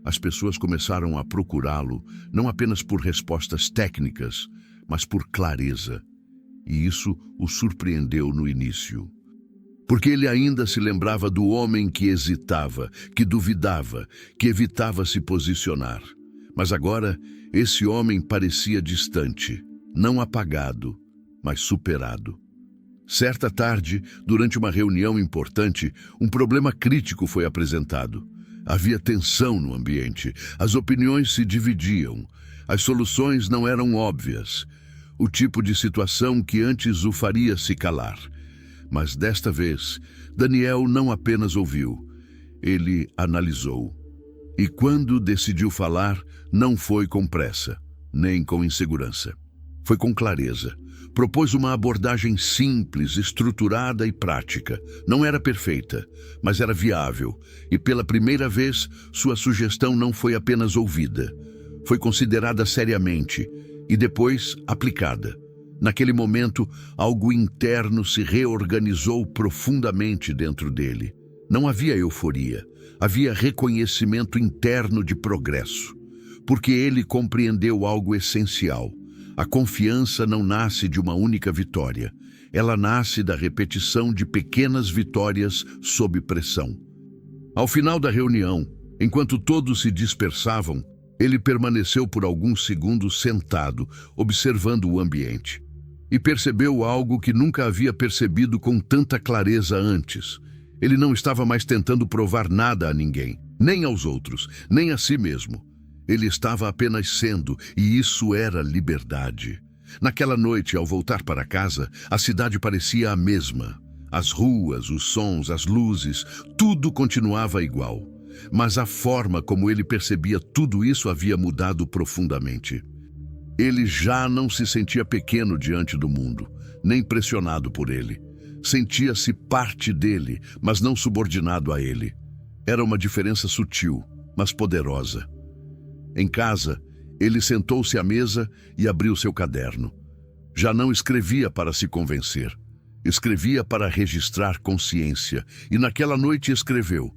Speaker 1: As pessoas começaram a procurá-lo não apenas por respostas técnicas, mas por clareza. E isso o surpreendeu no início. Porque ele ainda se lembrava do homem que hesitava, que duvidava, que evitava se posicionar. Mas agora, esse homem parecia distante, não apagado, mas superado. Certa tarde, durante uma reunião importante, um problema crítico foi apresentado. Havia tensão no ambiente, as opiniões se dividiam, as soluções não eram óbvias. O tipo de situação que antes o faria se calar. Mas desta vez, Daniel não apenas ouviu, ele analisou. E quando decidiu falar, não foi com pressa, nem com insegurança. Foi com clareza. Propôs uma abordagem simples, estruturada e prática. Não era perfeita, mas era viável. E pela primeira vez, sua sugestão não foi apenas ouvida. Foi considerada seriamente e depois aplicada. Naquele momento, algo interno se reorganizou profundamente dentro dele. Não havia euforia. Havia reconhecimento interno de progresso, porque ele compreendeu algo essencial. A confiança não nasce de uma única vitória. Ela nasce da repetição de pequenas vitórias sob pressão. Ao final da reunião, enquanto todos se dispersavam, ele permaneceu por alguns segundos sentado, observando o ambiente. E percebeu algo que nunca havia percebido com tanta clareza antes. Ele não estava mais tentando provar nada a ninguém, nem aos outros, nem a si mesmo. Ele estava apenas sendo, e isso era liberdade. Naquela noite, ao voltar para casa, a cidade parecia a mesma. As ruas, os sons, as luzes, tudo continuava igual. Mas a forma como ele percebia tudo isso havia mudado profundamente. Ele já não se sentia pequeno diante do mundo, nem pressionado por ele. Sentia-se parte dele, mas não subordinado a ele. Era uma diferença sutil, mas poderosa. Em casa, Ele sentou-se à mesa e abriu seu caderno. Já não escrevia para se convencer. Escrevia para registrar consciência. E naquela noite escreveu: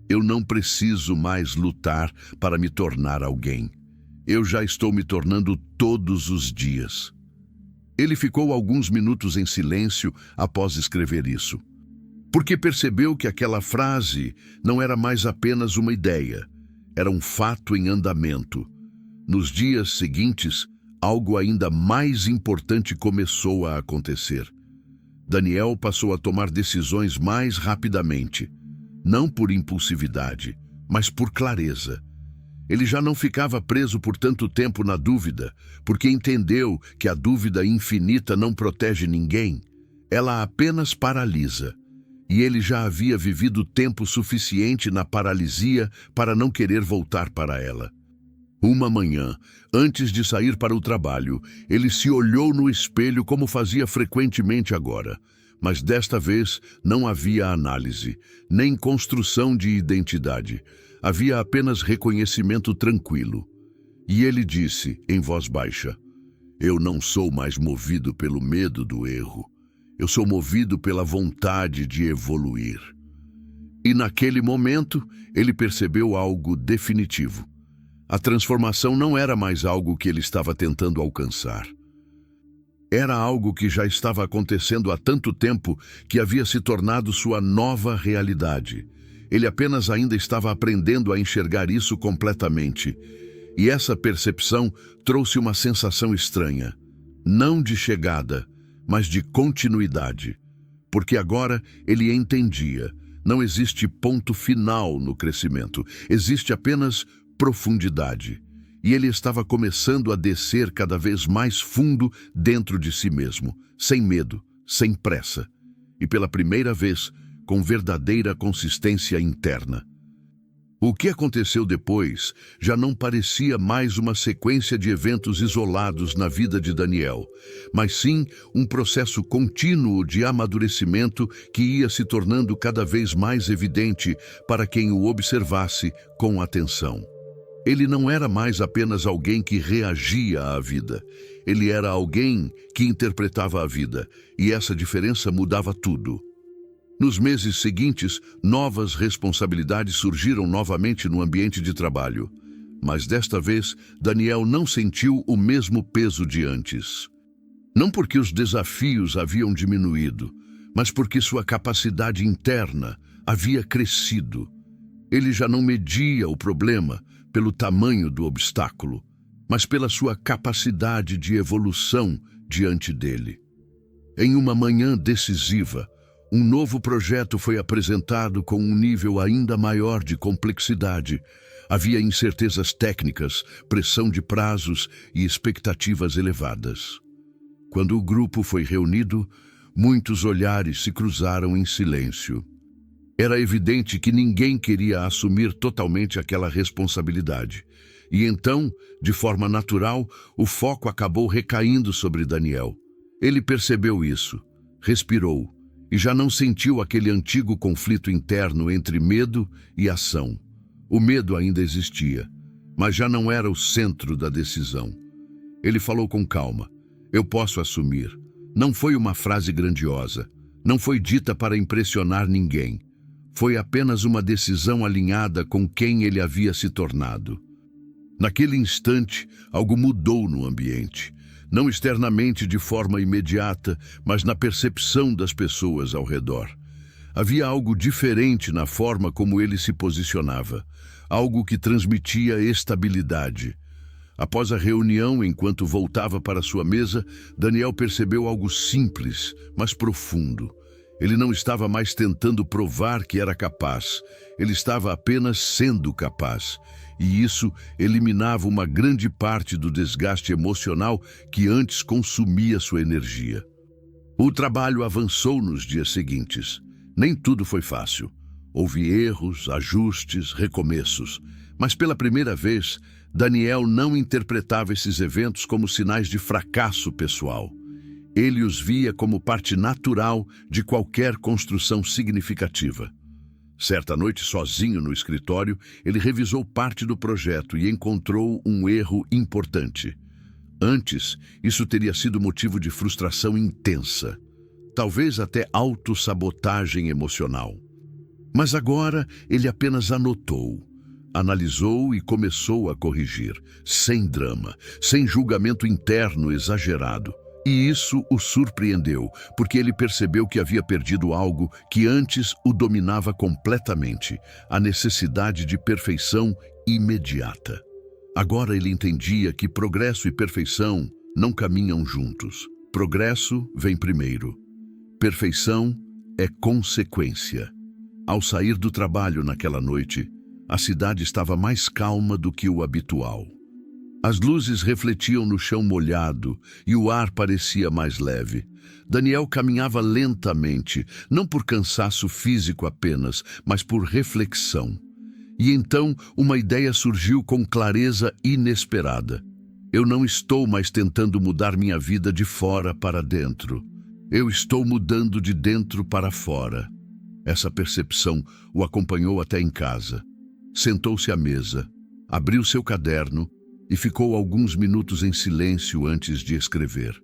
Speaker 1: eu não preciso mais lutar para me tornar alguém. Eu já estou me tornando todos os dias. Ele ficou alguns minutos em silêncio após escrever isso, porque percebeu que aquela frase não era mais apenas uma ideia, era um fato em andamento. Nos dias seguintes, algo ainda mais importante começou a acontecer. Daniel passou a tomar decisões mais rapidamente, não por impulsividade, mas por clareza. Ele já não ficava preso por tanto tempo na dúvida, porque entendeu que a dúvida infinita não protege ninguém, ela apenas paralisa. E ele já havia vivido tempo suficiente na paralisia para não querer voltar para ela. Uma manhã, antes de sair para o trabalho, ele se olhou no espelho como fazia frequentemente agora. Mas desta vez não havia análise, nem construção de identidade. Havia apenas reconhecimento tranquilo. E ele disse, em voz baixa: eu não sou mais movido pelo medo do erro. Eu sou movido pela vontade de evoluir. E naquele momento, ele percebeu algo definitivo. A transformação não era mais algo que ele estava tentando alcançar. Era algo que já estava acontecendo há tanto tempo que havia se tornado sua nova realidade. Ele apenas ainda estava aprendendo a enxergar isso completamente. E essa percepção trouxe uma sensação estranha, não de chegada, mas de continuidade. Porque agora ele entendia, não existe ponto final no crescimento, existe apenas profundidade. E ele estava começando a descer cada vez mais fundo dentro de si mesmo, sem medo, sem pressa. E pela primeira vez, com verdadeira consistência interna. O que aconteceu depois já não parecia mais uma sequência de eventos isolados na vida de Daniel, mas sim um processo contínuo de amadurecimento que ia se tornando cada vez mais evidente para quem o observasse com atenção. Ele não era mais apenas alguém que reagia à vida. Ele era alguém que interpretava a vida, e essa diferença mudava tudo. Nos meses seguintes, novas responsabilidades surgiram novamente no ambiente de trabalho. Mas desta vez, Daniel não sentiu o mesmo peso de antes. Não porque os desafios haviam diminuído, mas porque sua capacidade interna havia crescido. Ele já não media o problema pelo tamanho do obstáculo, mas pela sua capacidade de evolução diante dele. Em uma manhã decisiva, um novo projeto foi apresentado com um nível ainda maior de complexidade. Havia incertezas técnicas, pressão de prazos e expectativas elevadas. Quando o grupo foi reunido, muitos olhares se cruzaram em silêncio. Era evidente que ninguém queria assumir totalmente aquela responsabilidade. E então, de forma natural, o foco acabou recaindo sobre Daniel. Ele percebeu isso, respirou, e já não sentiu aquele antigo conflito interno entre medo e ação. O medo ainda existia, mas já não era o centro da decisão. Ele falou com calma: eu posso assumir. Não foi uma frase grandiosa, não foi dita para impressionar ninguém. Foi apenas uma decisão alinhada com quem ele havia se tornado. Naquele instante, algo mudou no ambiente. Não externamente de forma imediata, mas na percepção das pessoas ao redor. Havia algo diferente na forma como ele se posicionava, algo que transmitia estabilidade. Após a reunião, enquanto voltava para sua mesa, Daniel percebeu algo simples, mas profundo. Ele não estava mais tentando provar que era capaz, ele estava apenas sendo capaz. E isso eliminava uma grande parte do desgaste emocional que antes consumia sua energia. O trabalho avançou nos dias seguintes. Nem tudo foi fácil. Houve erros, ajustes, recomeços. Mas pela primeira vez, Daniel não interpretava esses eventos como sinais de fracasso pessoal. Ele os via como parte natural de qualquer construção significativa. Certa noite, sozinho no escritório, ele revisou parte do projeto e encontrou um erro importante. Antes, isso teria sido motivo de frustração intensa, talvez até autossabotagem emocional. Mas agora ele apenas anotou, analisou e começou a corrigir, sem drama, sem julgamento interno exagerado. E isso o surpreendeu, porque ele percebeu que havia perdido algo que antes o dominava completamente, a necessidade de perfeição imediata. Agora ele entendia que progresso e perfeição não caminham juntos. Progresso vem primeiro. Perfeição é consequência. Ao sair do trabalho naquela noite, a cidade estava mais calma do que o habitual. As luzes refletiam no chão molhado e o ar parecia mais leve. Daniel caminhava lentamente, não por cansaço físico apenas, mas por reflexão. E então uma ideia surgiu com clareza inesperada. Eu não estou mais tentando mudar minha vida de fora para dentro. Eu estou mudando de dentro para fora. Essa percepção o acompanhou até em casa. Sentou-se à mesa, abriu seu caderno e ficou alguns minutos em silêncio antes de escrever.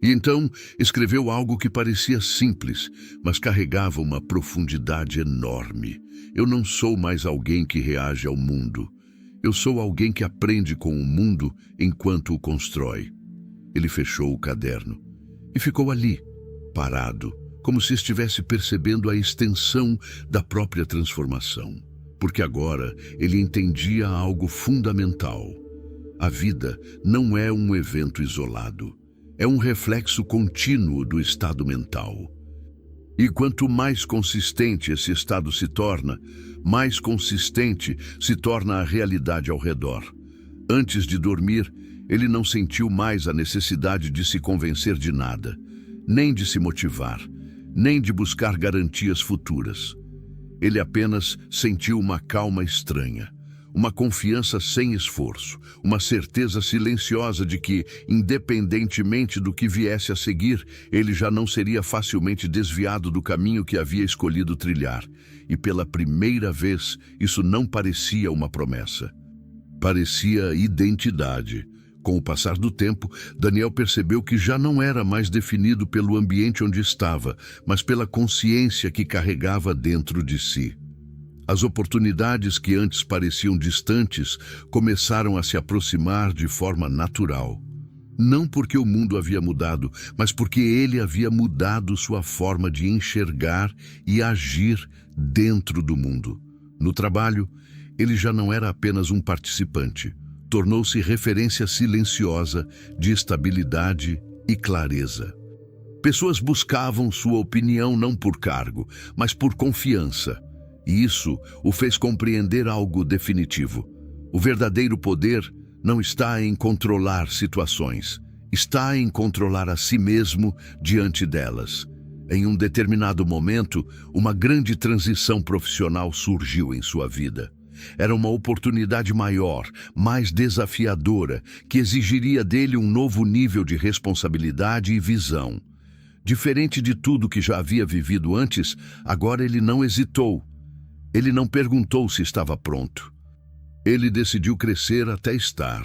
Speaker 1: E então escreveu algo que parecia simples, mas carregava uma profundidade enorme. Eu não sou mais alguém que reage ao mundo. Eu sou alguém que aprende com o mundo enquanto o constrói. Ele fechou o caderno e ficou ali, parado, como se estivesse percebendo a extensão da própria transformação. Porque agora ele entendia algo fundamental. A vida não é um evento isolado. É um reflexo contínuo do estado mental. E quanto mais consistente esse estado se torna, mais consistente se torna a realidade ao redor. Antes de dormir, ele não sentiu mais a necessidade de se convencer de nada, nem de se motivar, nem de buscar garantias futuras. Ele apenas sentiu uma calma estranha, uma confiança sem esforço, uma certeza silenciosa de que, independentemente do que viesse a seguir, ele já não seria facilmente desviado do caminho que havia escolhido trilhar. E pela primeira vez, isso não parecia uma promessa. Parecia identidade. Com o passar do tempo, Daniel percebeu que já não era mais definido pelo ambiente onde estava, mas pela consciência que carregava dentro de si. As oportunidades que antes pareciam distantes começaram a se aproximar de forma natural. Não porque o mundo havia mudado, mas porque ele havia mudado sua forma de enxergar e agir dentro do mundo. No trabalho, ele já não era apenas um participante. Tornou-se referência silenciosa de estabilidade e clareza. Pessoas buscavam sua opinião não por cargo, mas por confiança. E isso o fez compreender algo definitivo. O verdadeiro poder não está em controlar situações, está em controlar a si mesmo diante delas. Em um determinado momento, uma grande transição profissional surgiu em sua vida. Era uma oportunidade maior, mais desafiadora, que exigiria dele um novo nível de responsabilidade e visão. Diferente de tudo que já havia vivido antes, agora ele não hesitou. Ele não perguntou se estava pronto. Ele decidiu crescer até estar.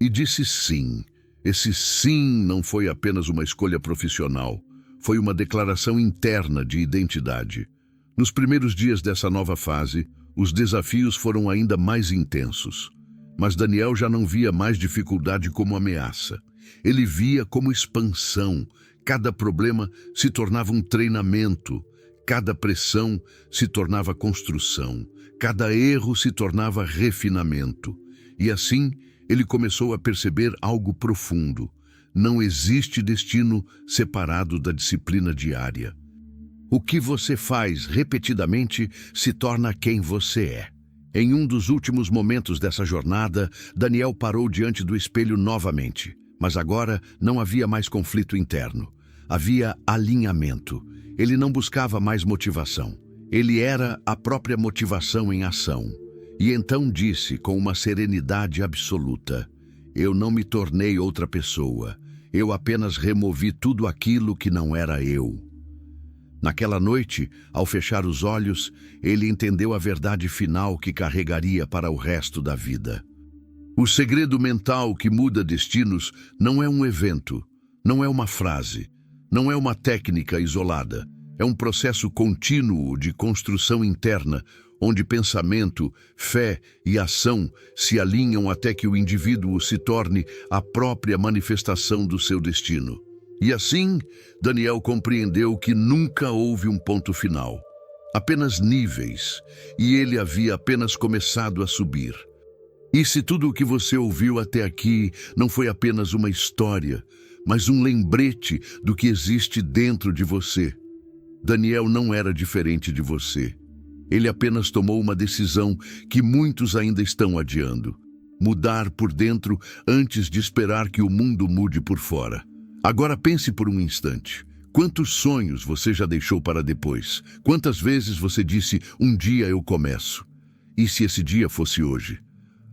Speaker 1: E disse sim. Esse sim não foi apenas uma escolha profissional. Foi uma declaração interna de identidade. Nos primeiros dias dessa nova fase, os desafios foram ainda mais intensos. Mas Daniel já não via mais dificuldade como ameaça. Ele via como expansão. Cada problema se tornava um treinamento. Cada pressão se tornava construção, cada erro se tornava refinamento. E assim, ele começou a perceber algo profundo. Não existe destino separado da disciplina diária. O que você faz repetidamente se torna quem você é. Em um dos últimos momentos dessa jornada, Daniel parou diante do espelho novamente. Mas agora não havia mais conflito interno. Havia alinhamento. Ele não buscava mais motivação. Ele era a própria motivação em ação. E então disse com uma serenidade absoluta: eu não me tornei outra pessoa. Eu apenas removi tudo aquilo que não era eu. Naquela noite, ao fechar os olhos, ele entendeu a verdade final que carregaria para o resto da vida. O segredo mental que muda destinos não é um evento, não é uma frase, não é uma técnica isolada. É um processo contínuo de construção interna, onde pensamento, fé e ação se alinham até que o indivíduo se torne a própria manifestação do seu destino. E assim, Daniel compreendeu que nunca houve um ponto final, apenas níveis, e ele havia apenas começado a subir. E se tudo o que você ouviu até aqui não foi apenas uma história, mas um lembrete do que existe dentro de você, Daniel não era diferente de você. Ele apenas tomou uma decisão que muitos ainda estão adiando: mudar por dentro antes de esperar que o mundo mude por fora. Agora pense por um instante. Quantos sonhos você já deixou para depois? Quantas vezes você disse, um dia eu começo? E se esse dia fosse hoje?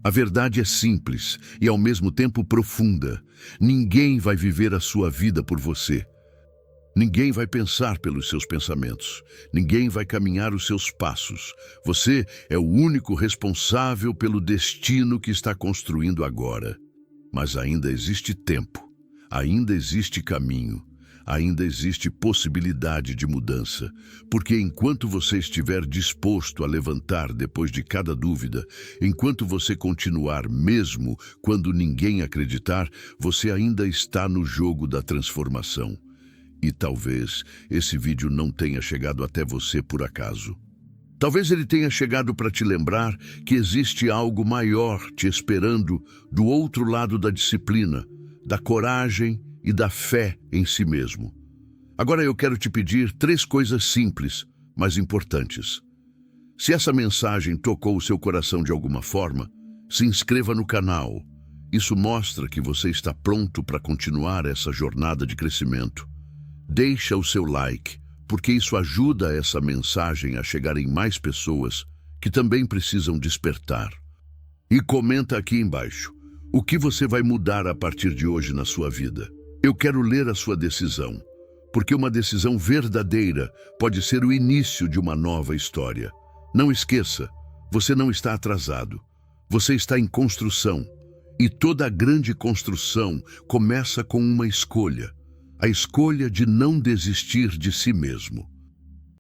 Speaker 1: A verdade é simples e ao mesmo tempo profunda. Ninguém vai viver a sua vida por você. Ninguém vai pensar pelos seus pensamentos. Ninguém vai caminhar os seus passos. Você é o único responsável pelo destino que está construindo agora. Mas ainda existe tempo. Ainda existe caminho, ainda existe possibilidade de mudança, porque enquanto você estiver disposto a levantar depois de cada dúvida, enquanto você continuar mesmo quando ninguém acreditar, você ainda está no jogo da transformação. E talvez esse vídeo não tenha chegado até você por acaso. Talvez ele tenha chegado para te lembrar que existe algo maior te esperando do outro lado da disciplina, da coragem e da fé em si mesmo. Agora eu quero te pedir 3 coisas simples, mas importantes. Se essa mensagem tocou o seu coração de alguma forma, se inscreva no canal. Isso mostra que você está pronto para continuar essa jornada de crescimento. Deixa o seu like, porque isso ajuda essa mensagem a chegar em mais pessoas que também precisam despertar. E comenta aqui embaixo. O que você vai mudar a partir de hoje na sua vida? Eu quero ler a sua decisão, porque uma decisão verdadeira pode ser o início de uma nova história. Não esqueça, você não está atrasado. Você está em construção. E toda grande construção começa com uma escolha. A escolha de não desistir de si mesmo.